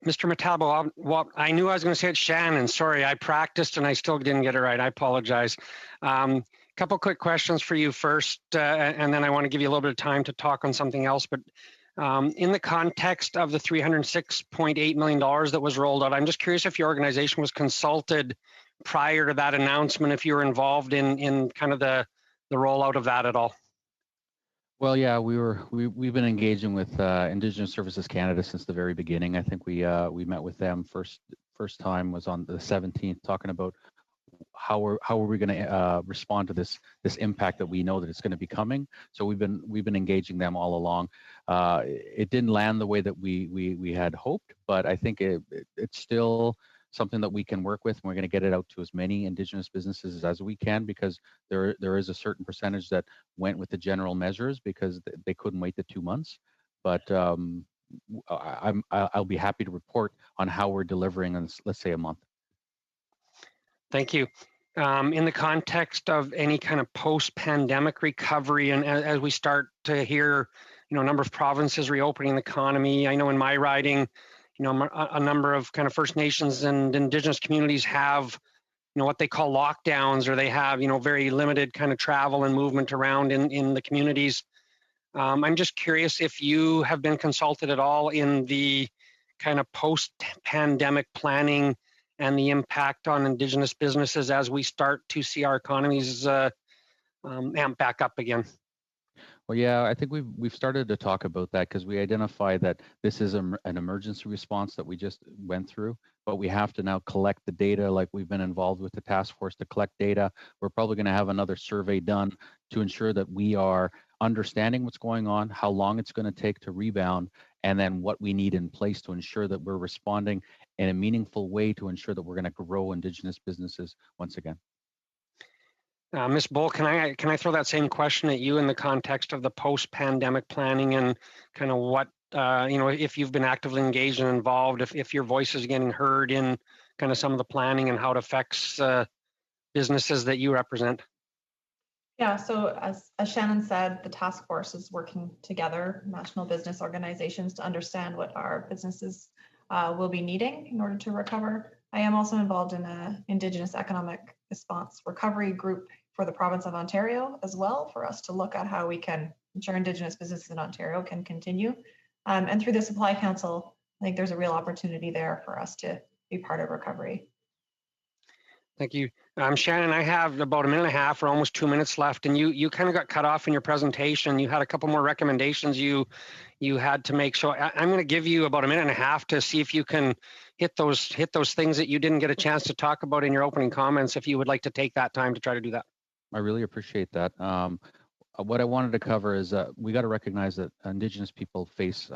Metabo, I knew I was going to say it, Shannon. Sorry, I practiced and I still didn't get it right. I apologize. Couple quick questions for you first, and then I want to give you a little bit of time to talk on something else. But in the context of the $306.8 million that was rolled out, I'm just curious if your organization was consulted prior to that announcement, if you were involved in kind of the rollout of that at all. Well, yeah, we've been engaging with Indigenous Services Canada since the very beginning. I think we met with them first time was on the 17th, talking about how are we going to respond to this impact that we know that it's going to be coming. So we've been engaging them all along. It didn't land the way that we had hoped, but I think it's still something that we can work with. And we're going to get it out to as many Indigenous businesses as we can, because there is a certain percentage that went with the general measures because they couldn't wait the 2 months. But I'll be happy to report on how we're delivering in, let's say, a month. Thank you. In the context of any kind of post-pandemic recovery, and as we start to hear, a number of provinces reopening the economy, I know in my riding, a number of kind of First Nations and Indigenous communities have, what they call lockdowns, or they have, very limited kind of travel and movement around in the communities. I'm just curious if you have been consulted at all in the kind of post-pandemic planning and the impact on Indigenous businesses as we start to see our economies amp back up again. Well, yeah, I think we've started to talk about that because we identify that this is an emergency response that we just went through, but we have to now collect the data. Like, we've been involved with the task force to collect data. We're probably going to have another survey done to ensure that we are understanding what's going on, how long it's going to take to rebound, and then what we need in place to ensure that we're responding in a meaningful way to ensure that we're going to grow Indigenous businesses once again. Ms. Bull, can I throw that same question at you in the context of the post-pandemic planning and kind of what, if you've been actively engaged and involved, if your voice is getting heard in kind of some of the planning and how it affects businesses that you represent? Yeah, so as Shannon said, the task force is working together, national business organizations, to understand what our businesses will be needing in order to recover. I am also involved in an Indigenous economic response recovery group for the province of Ontario as well, for us to look at how we can ensure Indigenous businesses in Ontario can continue. And through the Supply Council, I think there's a real opportunity there for us to be part of recovery. Thank you. Shannon, I have about a minute and a half or almost 2 minutes left, and you kind of got cut off in your presentation. You had a couple more recommendations you had to make. So I'm going to give you about a minute and a half to see if you can hit those things that you didn't get a chance to talk about in your opening comments, if you would like to take that time to try to do that. I really appreciate that. What I wanted to cover is we got to recognize that Indigenous people face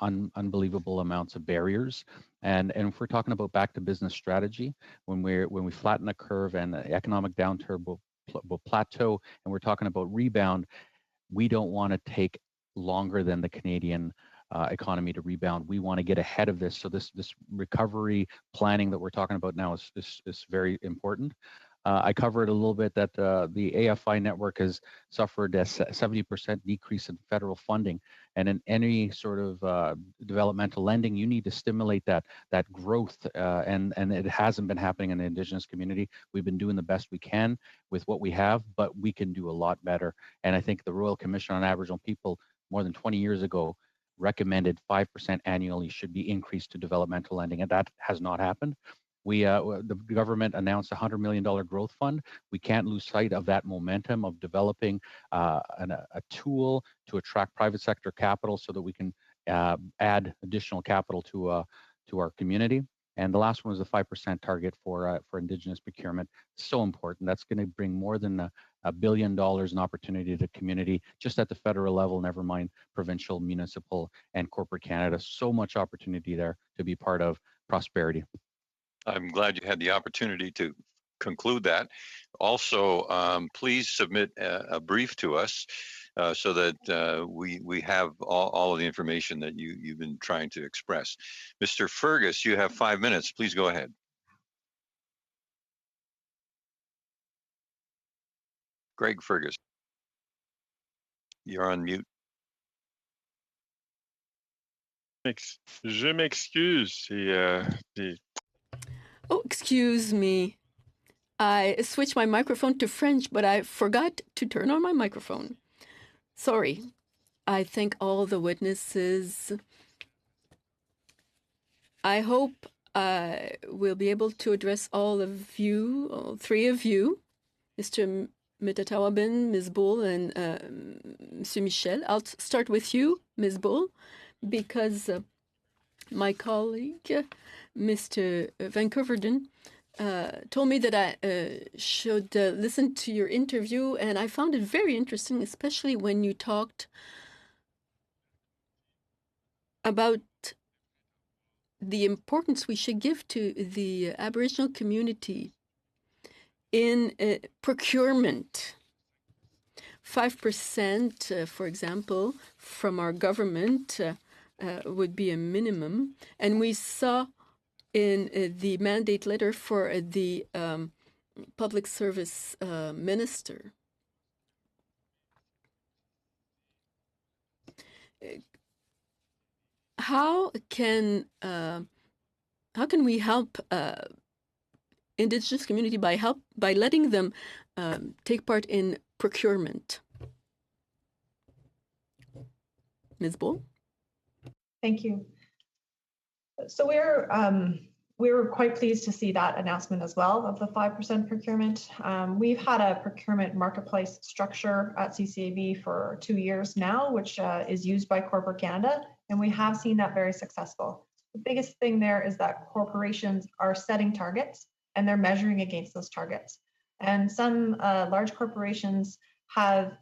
unbelievable amounts of barriers, and if we're talking about back to business strategy, when we flatten the curve and the economic downturn will plateau, and we're talking about rebound, we don't want to take longer than the Canadian economy to rebound. We want to get ahead of this. So this recovery planning that we're talking about now is very important. I covered a little bit that the AFI network has suffered a 70% decrease in federal funding, and in any sort of developmental lending, you need to stimulate that growth, and it hasn't been happening in the Indigenous community. We've been doing the best we can with what we have, but we can do a lot better. And I think the Royal Commission on Aboriginal People more than 20 years ago, recommended 5% annually should be increased to developmental lending, and that has not happened. The government announced a $100 million growth fund. We can't lose sight of that momentum of developing a tool to attract private sector capital so that we can add additional capital to our community. And the last one was the 5% target for Indigenous procurement. So important. That's going to bring more than $1 billion in opportunity to the community, just at the federal level, never mind provincial, municipal, and corporate Canada. So much opportunity there to be part of prosperity. I'm glad you had the opportunity to conclude that. Also, please submit a brief to us so that we have all of the information that you've been trying to express. Mr. Fergus, you have 5 minutes. Please go ahead. Greg Fergus, you're on mute. Je m'excuse. Oh, excuse me. I switched my microphone to French, but I forgot to turn on my microphone. Sorry. I thank all the witnesses. I hope I will be able to address all of you, all three of you, Mr. Metatawabin, Ms. Bull, and Mr. Michel. I'll start with you, Ms. Bull, because my colleague, Mr. Van Coverden, told me that I should listen to your interview, and I found it very interesting, especially when you talked about the importance we should give to the Aboriginal community in procurement. 5%, for example, from our government would be a minimum. And we saw in the mandate letter for the public service minister. How can we help Indigenous community by letting them take part in procurement? Ms. Bull? Thank you. So we were quite pleased to see that announcement as well of the 5% procurement. We've had a procurement marketplace structure at CCAB for 2 years now, which is used by corporate Canada, and we have seen that very successful. The biggest thing there is that corporations are setting targets and they're measuring against those targets. And some large corporations have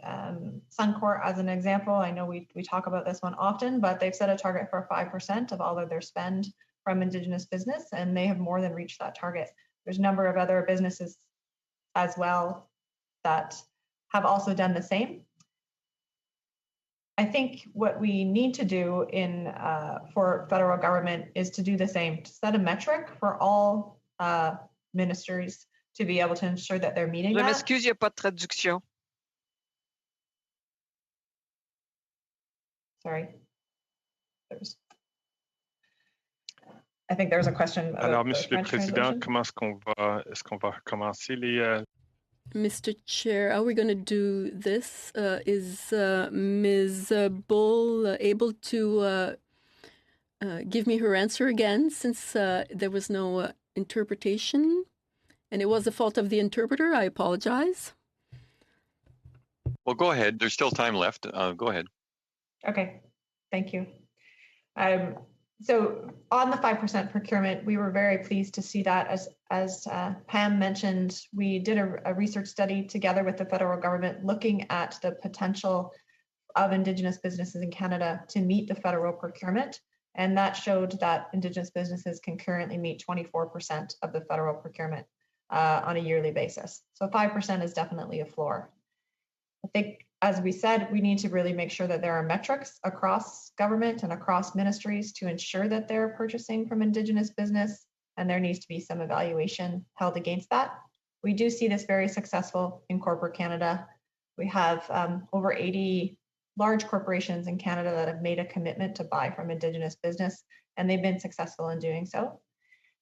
Suncor as an example. I know we talk about this one often, but they've set a target for 5% of all of their spend from Indigenous business, and they have more than reached that target. There's a number of other businesses as well that have also done the same. I think what we need to do for federal government is to do the same, to set a metric for all ministries to be able to ensure that they're meeting that. Je m'excuse, il n'y a pas de traduction. Sorry. I think there's a question. Alors, Monsieur le Président, comment est-ce qu'on va commencer les... Mr. Chair, are we going to do this? Is Ms. Bull able to give me her answer again, since there was no interpretation? And it was the fault of the interpreter. I apologize. Well, go ahead. There's still time left. Go ahead. Okay, thank you. So on the 5% procurement, we were very pleased to see that. As Pam mentioned, we did a research study together with the federal government looking at the potential of Indigenous businesses in Canada to meet the federal procurement. And that showed that Indigenous businesses can currently meet 24% of the federal procurement on a yearly basis. So 5% is definitely a floor. I think, as we said, we need to really make sure that there are metrics across government and across ministries to ensure that they're purchasing from Indigenous business, and there needs to be some evaluation held against that. We do see this very successful in corporate Canada. We have over 80 large corporations in Canada that have made a commitment to buy from Indigenous business, and they've been successful in doing so.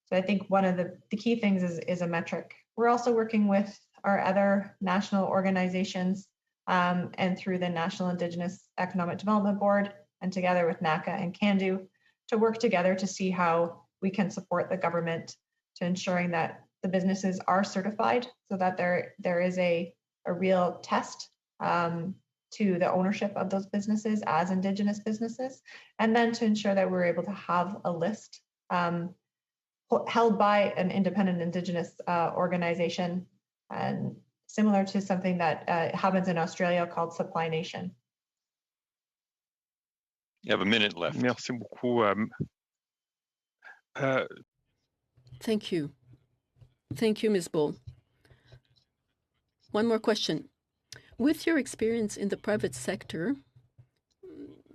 So I think one of the key things is a metric. We're also working with our other national organizations and through the National Indigenous Economic Development Board, and together with NACA and CANDU, to work together to see how we can support the government to ensuring that the businesses are certified, so that there is a real test to the ownership of those businesses as Indigenous businesses, and then to ensure that we're able to have a list held by an independent Indigenous organization, and similar to something that happens in Australia called Supply Nation. You have a minute left. Merci beaucoup. Thank you. Thank you, Ms. Bull. One more question. With your experience in the private sector,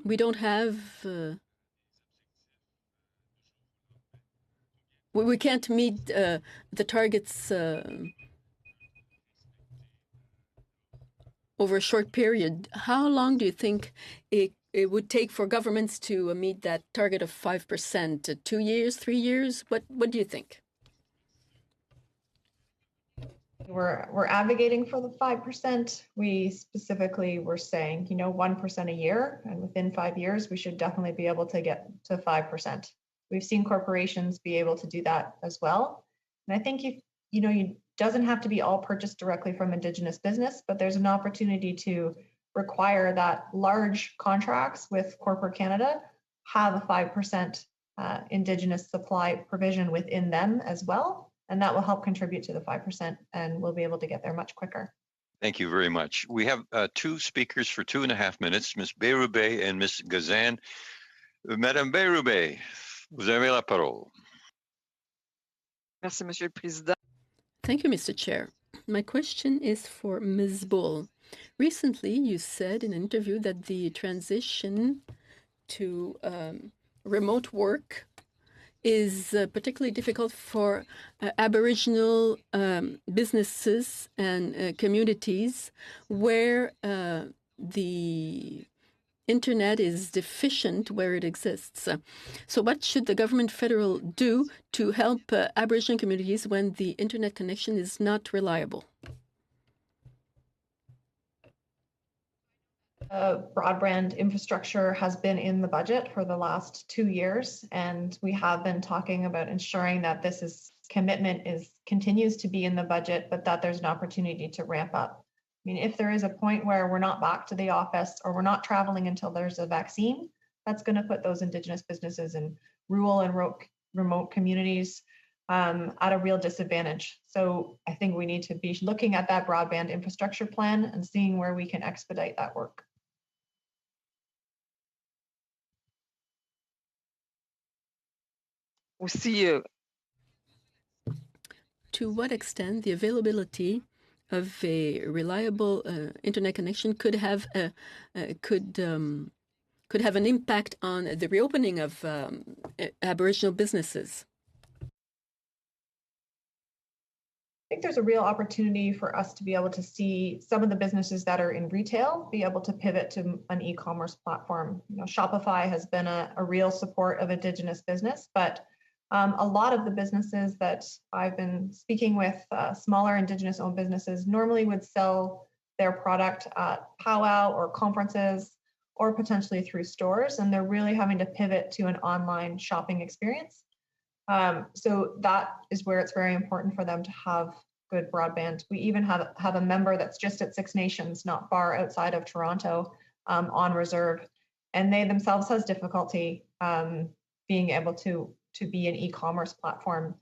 we don't have, we can't meet the targets over a short period. How long do you think it would take for governments to meet that target of 5%? 2 years, 3 years? What do you think? We're advocating for the 5%. We specifically were saying, 1% a year, and within 5 years, we should definitely be able to get to 5%. We've seen corporations be able to do that as well. And I think you doesn't have to be all purchased directly from Indigenous business, but there's an opportunity to require that large contracts with corporate Canada have a 5% Indigenous supply provision within them as well. And that will help contribute to the 5%, and we'll be able to get there much quicker. Thank you very much. We have two speakers for 2.5 minutes, Ms. Bérubé and Ms. Gazan. Madame Bérubé, vous avez la parole. Merci, Monsieur le Président. Thank you, Mr. Chair. My question is for Ms. Bull. Recently, you said in an interview that the transition to remote work is particularly difficult for Aboriginal businesses and communities where the internet is deficient where it exists. So what should the government federal do to help Aboriginal communities when the internet connection is not reliable? Broadband infrastructure has been in the budget for the last 2 years, and we have been talking about ensuring that commitment continues to be in the budget, but that there's an opportunity to ramp up. I mean, if there is a point where we're not back to the office or we're not traveling until there's a vaccine, that's going to put those Indigenous businesses in rural and remote communities at a real disadvantage. So I think we need to be looking at that broadband infrastructure plan and seeing where we can expedite that work. To what extent the availability of a reliable internet connection could have an impact on the reopening of Aboriginal businesses? I think there's a real opportunity for us to be able to see some of the businesses that are in retail be able to pivot to an e-commerce platform. Shopify has been a real support of Indigenous business, but a lot of the businesses that I've been speaking with, smaller Indigenous-owned businesses, normally would sell their product at powwow or conferences or potentially through stores, and they're really having to pivot to an online shopping experience. So that is where it's very important for them to have good broadband. We even have a member that's just at Six Nations, not far outside of Toronto, on reserve, and they themselves has difficulty being able to be an e-commerce platform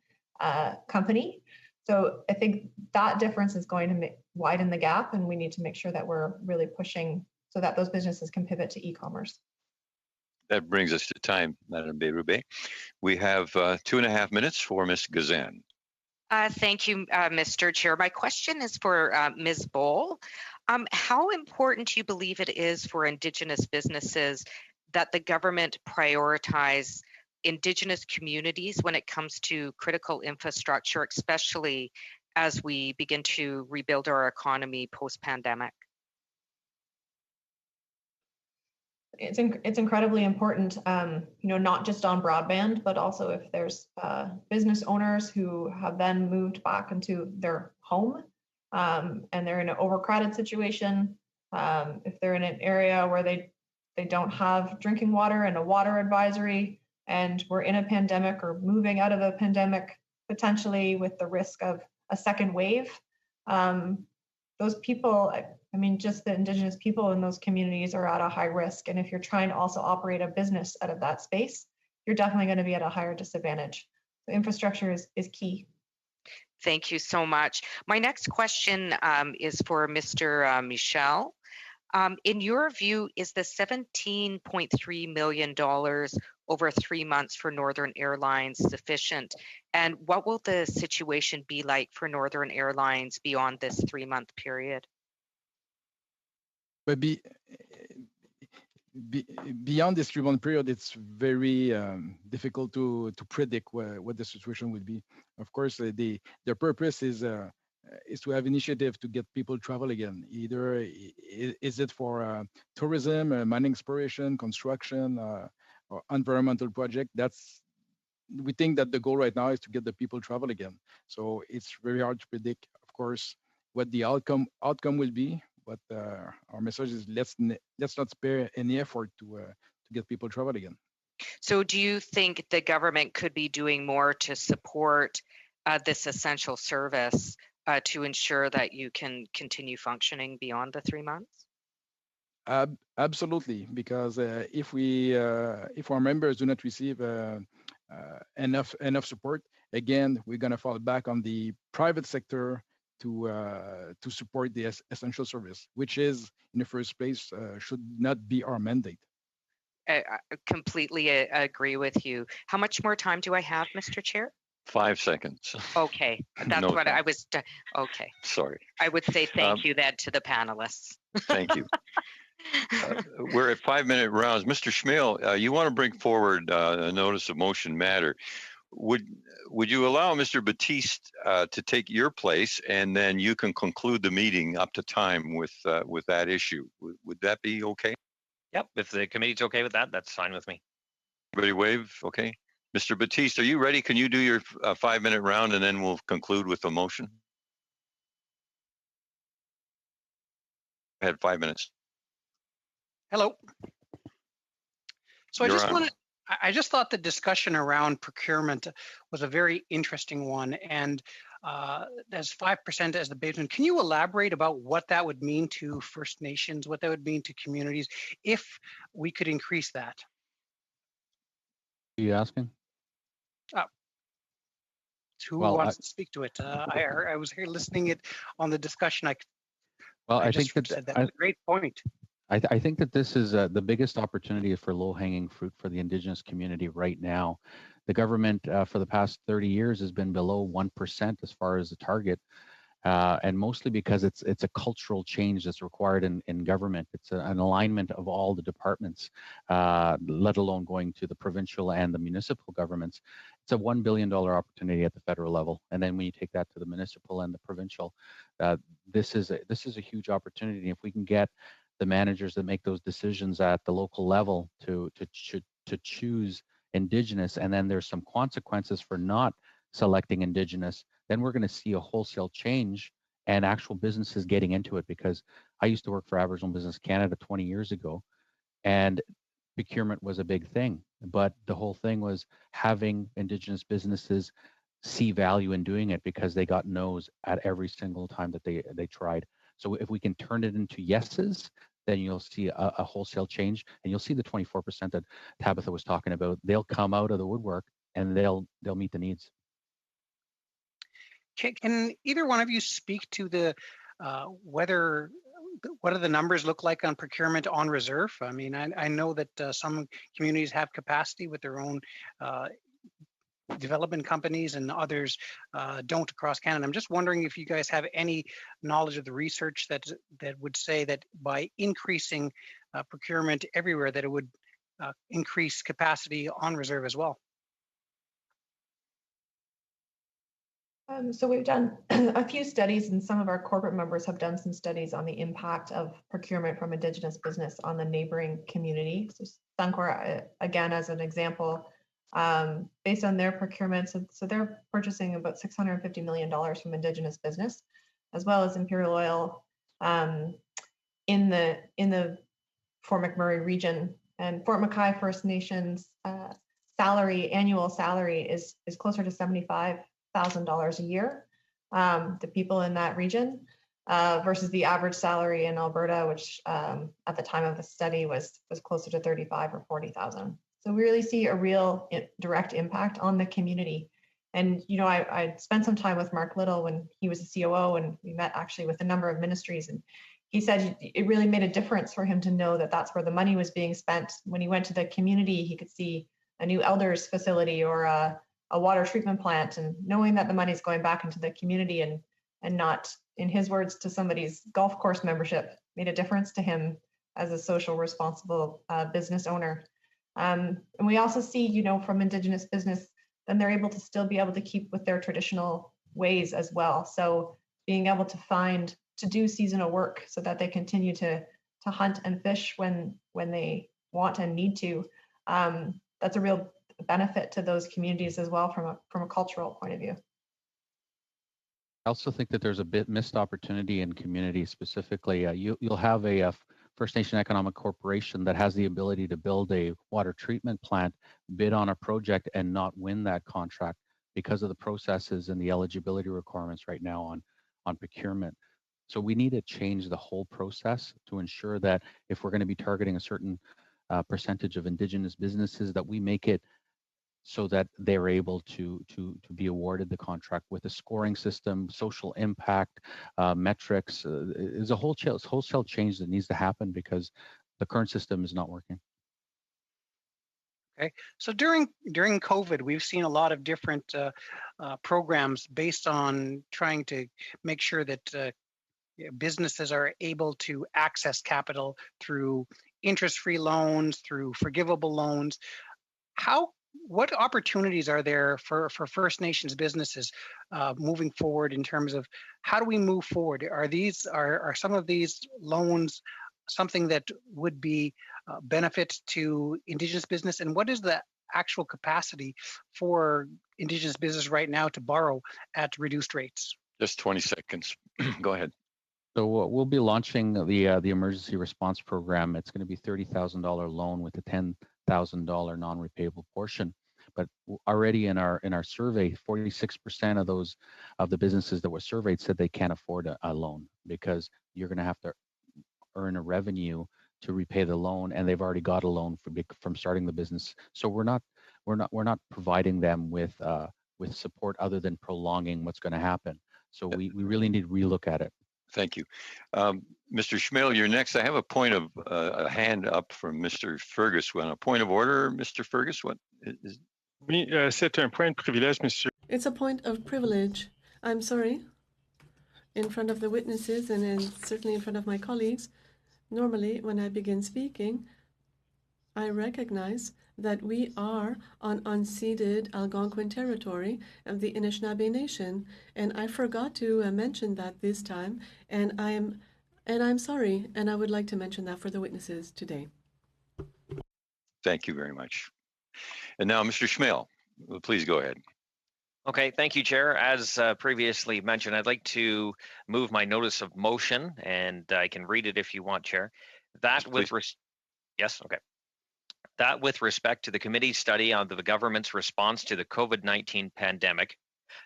company. So I think that difference is going to widen the gap, and we need to make sure that we're really pushing so that those businesses can pivot to e-commerce. That brings us to time, Madame Bérubé. We have 2.5 minutes for Ms. Gazan. Thank you, Mr. Chair. My question is for Ms. Bull. How important do you believe it is for Indigenous businesses that the government prioritize Indigenous communities when it comes to critical infrastructure, especially as we begin to rebuild our economy post-pandemic? It's incredibly important, not just on broadband, but also if there's business owners who have then moved back into their home and they're in an overcrowded situation, If they're in an area where they don't have drinking water and a water advisory, and we're in a pandemic or moving out of a pandemic, potentially with the risk of a second wave, those people, I mean, just the Indigenous people in those communities are at a high risk. And if you're trying to also operate a business out of that space, you're definitely going to be at a higher disadvantage. So infrastructure is key. Thank you so much. My next question is for Mr. Michel. In your view, is the $17.3 million over 3 months for Northern Airlines sufficient? And what will the situation be like for Northern Airlines beyond this 3-month period? But beyond this 3-month period, it's very difficult to predict what the situation will be. Of course, their purpose is to have initiative to get people travel again. Either is it for tourism, mining exploration, construction, or environmental project. We think that the goal right now is to get the people travel again. So it's very hard to predict, of course, what the outcome will be. But our message is let's not spare any effort to get people travel again. So do you think the government could be doing more to support this essential service to ensure that you can continue functioning beyond the 3 months? Absolutely, because if our members do not receive enough support, again, we're going to fall back on the private sector to support the essential service, which is in the first place should not be our mandate. I completely agree with you. How much more time do I have, Mr. Chair? 5 seconds. Okay, that's No what time. I was. Okay. Sorry. I would say thank you then to the panelists. Thank you. We're at 5-minute rounds. Mr. Schmale, you want to bring forward a notice of motion matter. Would you allow Mr. Batiste to take your place, and then you can conclude the meeting up to time with that issue? Would that be okay? Yep, if the committee's okay with that, that's fine with me. Everybody wave, okay. Mr. Batiste, are you ready? Can you do your 5-minute round, and then we'll conclude with the motion? I had 5 minutes. Hello. So I just thought the discussion around procurement was a very interesting one, and as 5% as the baseline, can you elaborate about what that would mean to First Nations, what that would mean to communities if we could increase that? Are you asking? Who wants to speak to it? I was here listening it on the discussion. I think that said that was a great point. I think that this is the biggest opportunity for low-hanging fruit for the Indigenous community right now. The government for the past 30 years has been below 1% as far as the target, and mostly because it's a cultural change that's required in government. It's an alignment of all the departments, let alone going to the provincial and the municipal governments. It's a $1 billion opportunity at the federal level, and then when you take that to the municipal and the provincial, this is a huge opportunity. If we can get the managers that make those decisions at the local level to choose Indigenous, and then there's some consequences for not selecting Indigenous, then we're going to see a wholesale change and actual businesses getting into it. Because I used to work for Aboriginal Business Canada 20 years ago, and procurement was a big thing. But the whole thing was having Indigenous businesses see value in doing it because they got no's at every single time that they tried. So if we can turn it into yeses, then you'll see a wholesale change, and you'll see the 24% that Tabitha was talking about. They'll come out of the woodwork and they'll meet the needs. Can either one of you speak to the what do the numbers look like on procurement on reserve? I mean, I know that some communities have capacity with their own development companies, and others don't across Canada. I'm just wondering if you guys have any knowledge of the research that would say that by increasing procurement everywhere, that it would increase capacity on reserve as well. So we've done a few studies, and some of our corporate members have done some studies on the impact of procurement from Indigenous business on the neighboring community. So Suncor, again, as an example, based on their procurement, so they're purchasing about $650 million from Indigenous business, as well as Imperial Oil in the Fort McMurray region. And Fort McKay First Nations annual salary is closer to $75,000 a year. The people in that region versus the average salary in Alberta, which at the time of the study was closer to 35 or 40,000. So we really see a real direct impact on the community. And I spent some time with Mark Little when he was the COO, and we met actually with a number of ministries, and he said it really made a difference for him to know that that's where the money was being spent. When he went to the community, he could see a new elders facility or a water treatment plant, and knowing that the money is going back into the community and not, in his words, to somebody's golf course membership, made a difference to him as a social responsible business owner. And we also see, from Indigenous business, then they're able to still be able to keep with their traditional ways as well. So being able to do seasonal work so that they continue to hunt and fish when they want and need to. That's a real benefit to those communities as well from a cultural point of view. I also think that there's a bit missed opportunity in communities specifically. You'll have a First Nation Economic Corporation that has the ability to build a water treatment plant, bid on a project, and not win that contract because of the processes and the eligibility requirements right now on procurement. So we need to change the whole process to ensure that if we're going to be targeting a certain percentage of Indigenous businesses, that we make it so that they're able to be awarded the contract with a scoring system, social impact, metrics. There's a wholesale change that needs to happen because the current system is not working. Okay, so during COVID, we've seen a lot of different programs based on trying to make sure that businesses are able to access capital through interest-free loans, through forgivable loans. What opportunities are there for First Nations businesses moving forward in terms of how do we move forward? Are some of these loans something that would be benefits to Indigenous business, and what is the actual capacity for Indigenous business right now to borrow at reduced rates? Just 20 seconds. Go ahead. So we'll be launching the emergency response program. It's going to be $30,000 loan with a $10,000 non-repayable portion. But already in our survey, 46% of the businesses that were surveyed said they can't afford a loan because you're going to have to earn a revenue to repay the loan, and they've already got a loan from starting the business. So we're not providing them with support other than prolonging what's going to happen. So we really need to relook at it. Thank you. Mr. Schmale, you're next. I have a point of a hand up from Mr. Fergus. A point of order, Mr. Fergus? What is? Oui, c'est un point de privilège, monsieur. It's a point of privilege. I'm sorry. In front of the witnesses and certainly in front of my colleagues, normally when I begin speaking, I recognize that we are on unceded Algonquin territory of the Anishinaabe Nation, and I forgot to mention that this time, and I'm sorry, and I would like to mention that for the witnesses today. Thank you very much. And now, Mr. Schmale, please go ahead. Okay, thank you, Chair. As previously mentioned, I'd like to move my notice of motion, and I can read it if you want, Chair. That with yes, okay. That with respect to the committee's study on the government's response to the COVID-19 pandemic,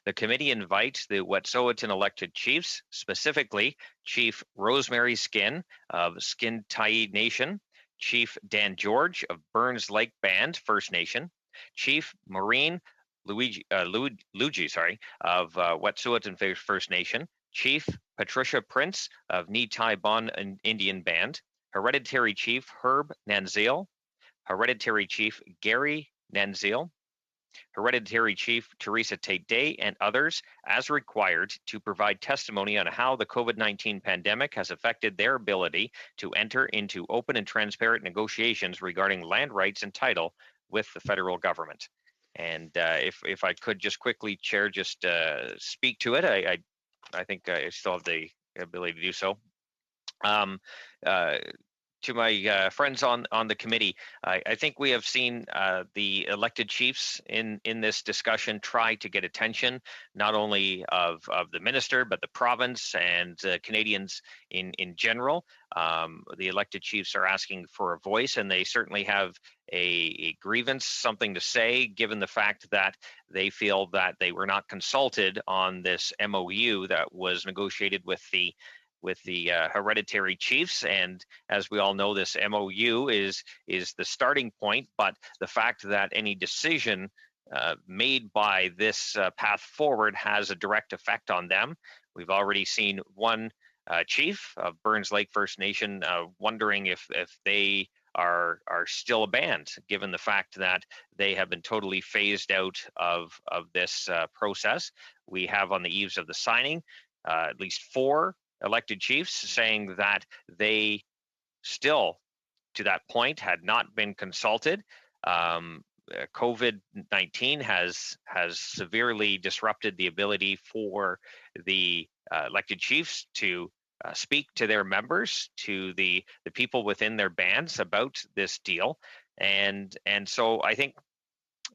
the committee invites the Wet'suwet'en elected chiefs, specifically Chief Rosemary Skin of Skintai Nation, Chief Dan George of Burns Lake Band First Nation, Chief Maureen Luigi of Wet'suwet'en First Nation, Chief Patricia Prince of Nitai Bon Indian Band, Hereditary Chief Herb Nanzil, Hereditary Chief Gary Nanzil, Hereditary Chief Teresa Tate Day, and others as required to provide testimony on how the COVID-19 pandemic has affected their ability to enter into open and transparent negotiations regarding land rights and title with the federal government. And if I could just quickly, Chair, just speak to it, I think I still have the ability to do so. friends on the committee, I think we have seen the elected chiefs in this discussion try to get attention, not only of the minister, but the province and Canadians in general. The elected chiefs are asking for a voice, and they certainly have a grievance, something to say, given the fact that they feel that they were not consulted on this MOU that was negotiated with the hereditary chiefs. And as we all know, this MOU is the starting point, but the fact that any decision made by this path forward has a direct effect on them. We've already seen one chief of Burns Lake First Nation wondering if they are still a band, given the fact that they have been totally phased out of this process. We have on the eves of the signing at least 4 elected chiefs saying that they still, to that point, had not been consulted. COVID-19 has severely disrupted the ability for the elected chiefs to speak to their members, to the people within their bands about this deal, and so I think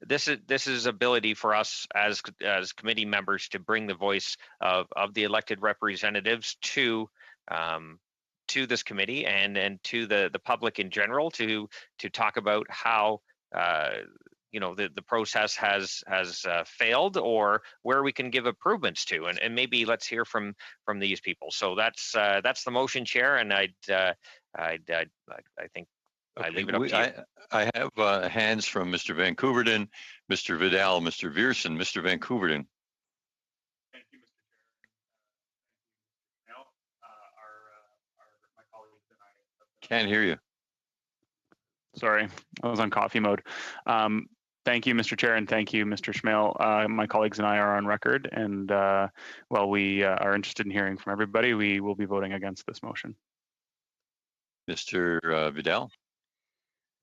this is ability for us as committee members to bring the voice of the elected representatives to this committee and to the public in general to talk about how the process has failed, or where we can give improvements to, and maybe let's hear from these people. So that's the motion, Chair, and I think I leave it up to you. I have hands from Mr. Van Couverden, Mr. Vidal, Mr. Viersen, Mr. Van Couverden. Thank you, Mr. Chair. My colleagues and I Can't hear you. Sorry, I was on coffee mode. Thank you, Mr. Chair, and thank you, Mr. Schmale. My colleagues and I are on record, and while we are interested in hearing from everybody, we will be voting against this motion. Mr. Vidal.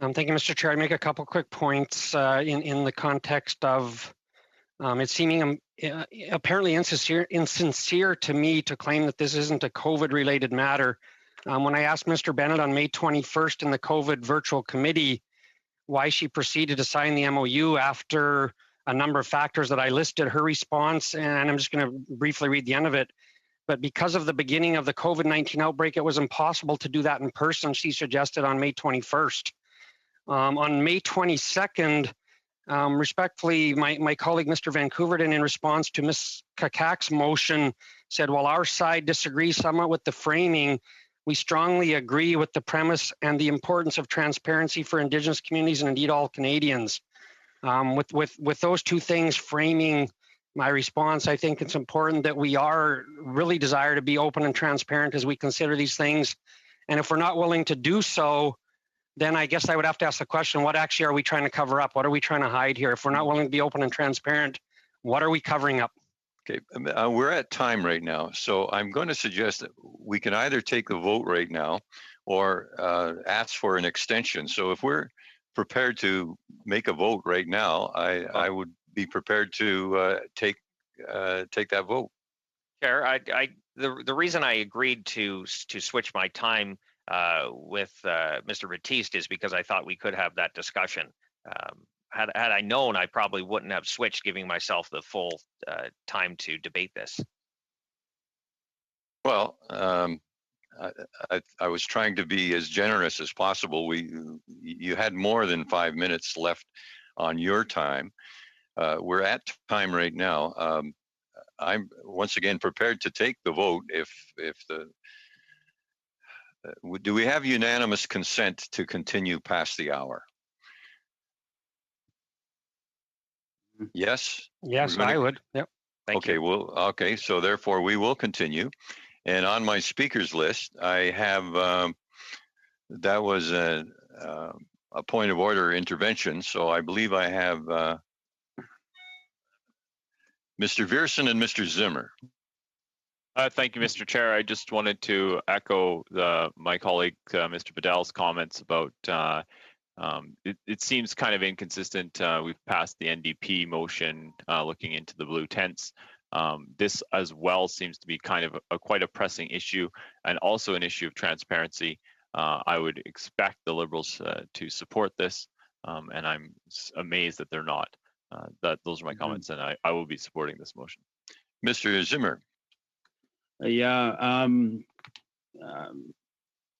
Thank you, Mr. Chair. I'd make a couple quick points in the context of it seeming apparently insincere to me to claim that this isn't a COVID-related matter. When I asked Mr. Bennett on May 21st in the COVID virtual committee why she proceeded to sign the MOU after a number of factors that I listed, her response, and I'm just going to briefly read the end of it, but because of the beginning of the COVID-19 outbreak, it was impossible to do that in person, she suggested on May 21st. On May 22nd, respectfully, my colleague, Mr. Van Couverden, in response to Ms. Kakak's motion, said, while our side disagrees somewhat with the framing, we strongly agree with the premise and the importance of transparency for Indigenous communities and indeed all Canadians. With those two things framing my response, I think it's important that we really desire to be open and transparent as we consider these things. And if we're not willing to do so, then I guess I would have to ask the question, what actually are we trying to cover up? What are we trying to hide here? If we're not willing to be open and transparent, what are we covering up? Okay, we're at time right now, so I'm going to suggest that we can either take the vote right now or ask for an extension. So if we're prepared to make a vote right now, I would be prepared to take that vote. Chair, the reason I agreed to switch my time with Mr. Batiste is because I thought we could have that discussion. Had I known, I probably wouldn't have switched, giving myself the full time to debate this. Well, I was trying to be as generous as possible. You had more than 5 minutes left on your time. We're at time right now. I'm once again prepared to take the vote do we have unanimous consent to continue past the hour? Yes? Yes, I would. Yep. Thank you. Okay, so therefore we will continue. And on my speakers list, I have, that was a point of order intervention. So I believe I have Mr. Viersen and Mr. Zimmer. Thank you, Mr. Chair. I just wanted to echo my colleague, Mr. Vidal's comments about it seems kind of inconsistent. We've passed the NDP motion looking into the blue tents. This as well seems to be kind of quite a pressing issue, and also an issue of transparency. I would expect the Liberals to support this, and I'm amazed that they're not. Those are my comments, and I will be supporting this motion. Mr. Zimmer.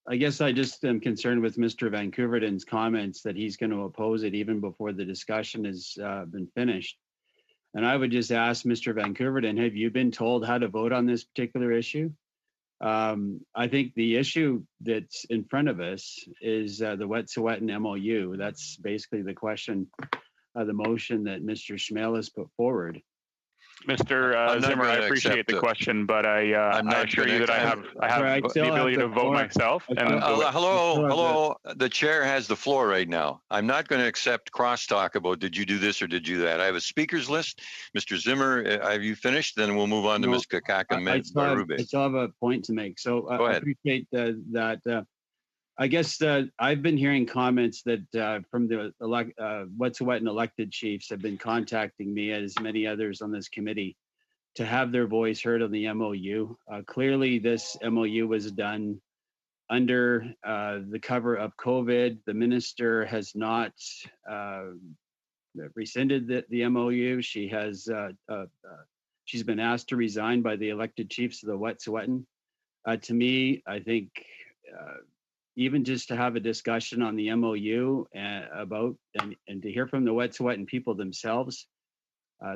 I guess I just am concerned with Mr. Vancouverden's comments that he's going to oppose it even before the discussion has been finished. And I would just ask Mr. Vancouverden, have you been told how to vote on this particular issue? I think the issue that's in front of us is the Wet'suwet'en MOU. That's basically the question, the motion that Mr. Schmale has put forward. Mr. Zimmer, I appreciate the question, but I assure you that I have the ability to vote myself. And hello. The chair has the floor right now. I'm not going to accept crosstalk about did you do this or did you do that. I have a speakers list. Mr. Zimmer, have you finished? Then we'll move on to Ms. Kakak and Ms. Barube. I still have a point to make. So I appreciate that. I guess I've been hearing comments that from the Wet'suwet'en elected chiefs have been contacting me, as many others on this committee, to have their voice heard on the MOU. Clearly, this MOU was done under the cover of COVID. The minister has not rescinded the MOU. She has she's been asked to resign by the elected chiefs of the Wet'suwet'en. To me, I think. Even just to have a discussion on the MOU about and to hear from the Wet'suwet'en people themselves.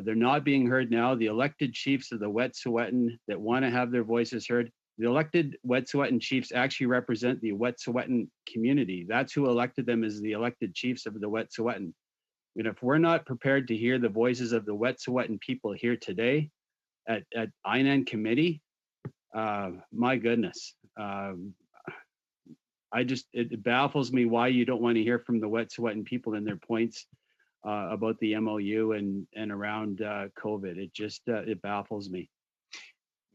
They're not being heard now. The elected chiefs of the Wet'suwet'en that want to have their voices heard, the elected Wet'suwet'en chiefs actually represent the Wet'suwet'en community. That's who elected them as the elected chiefs of the Wet'suwet'en. And if we're not prepared to hear the voices of the Wet'suwet'en people here today at INAN committee, my goodness. It baffles me why you don't want to hear from the Wet'suwet'en people and their points about the MOU and around COVID. It just it baffles me.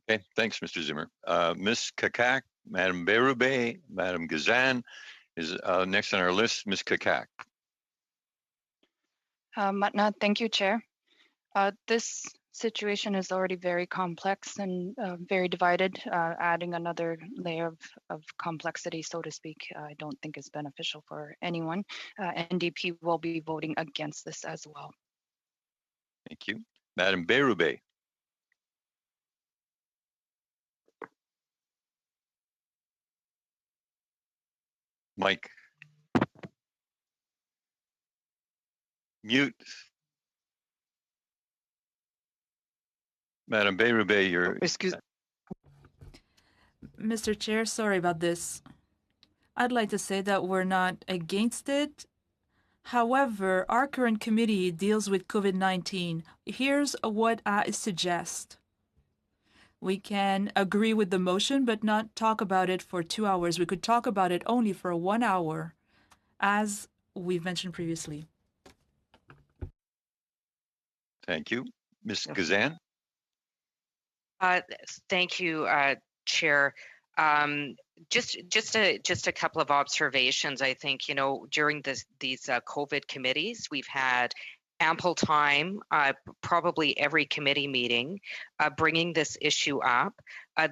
Okay, thanks, Mr. Zimmer. Ms. Kakak, Madam Berube, Madam Gazan is next on our list. Ms. Kakak. Matna, thank you, Chair. This situation is already very complex and very divided. Adding another layer of complexity, so to speak, I don't think is beneficial for anyone. NDP will be voting against this as well. Thank you. Madam Berube. Mike. Mute. Madam Berube, you're... Excuse. Mr. Chair, sorry about this. I'd like to say that we're not against it. However, our current committee deals with COVID-19. Here's what I suggest. We can agree with the motion, but not talk about it for 2 hours. We could talk about it only for 1 hour, as we've mentioned previously. Thank you. Ms. Gazan? Thank you, Chair. Just a couple of observations. I think, during these COVID committees, we've had ample time, probably every committee meeting, bringing this issue up.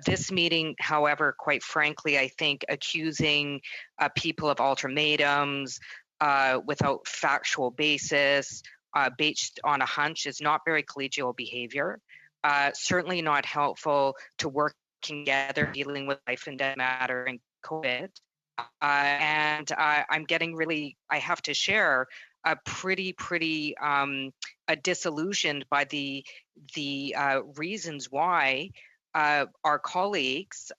This meeting, however, quite frankly, I think accusing people of ultimatums without factual basis, based on a hunch, is not very collegial behavior. Certainly not helpful to work together dealing with life and death matter and COVID. And I'm getting really, I have to share, pretty disillusioned by the reasons why our colleagues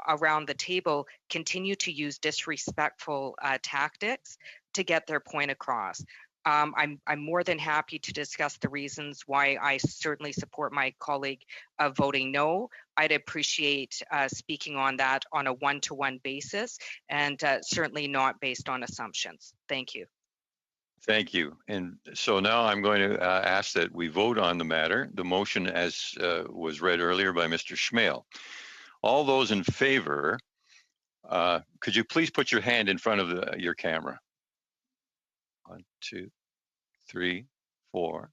around the table continue to use disrespectful tactics to get their point across. I'm more than happy to discuss the reasons why I certainly support my colleague voting no. I'd appreciate speaking on that on a one-to-one basis, and certainly not based on assumptions. Thank you. Thank you. And so now I'm going to ask that we vote on the matter, the motion as was read earlier by Mr. Schmale. All those in favor, could you please put your hand in front of your camera? 1, 2, 3, 4.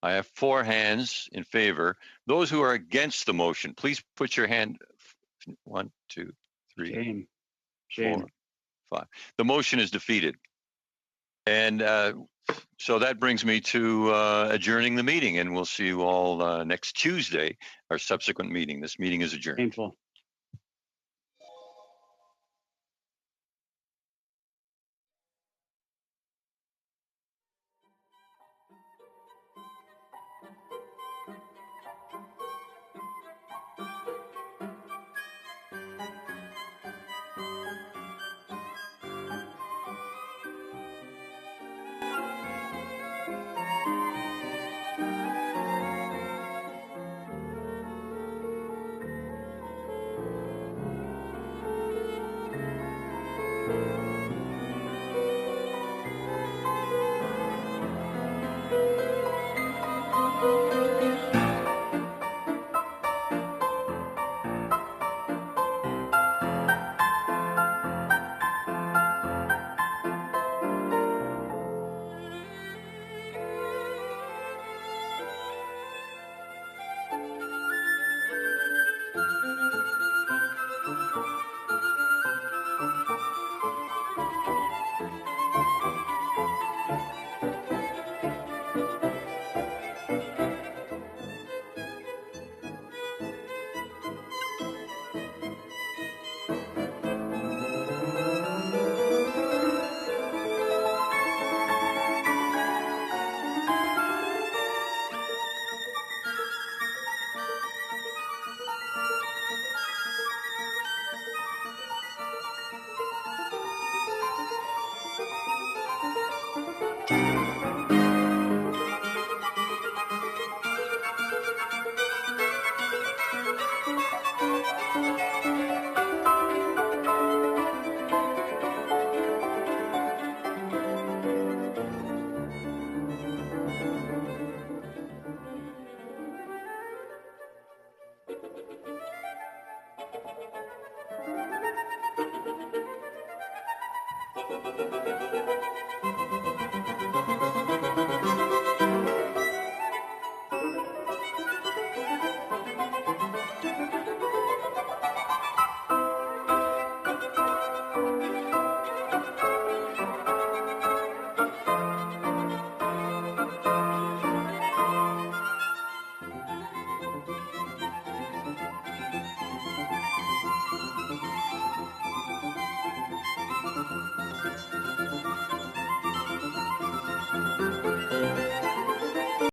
I have 4 hands in favor. Those who are against the motion, please put your hand. 1, 2, 3. Shame. 4. 5. The motion is defeated. And so that brings me to adjourning the meeting, and we'll see you all next Tuesday, our subsequent meeting. This meeting is adjourned. Painful.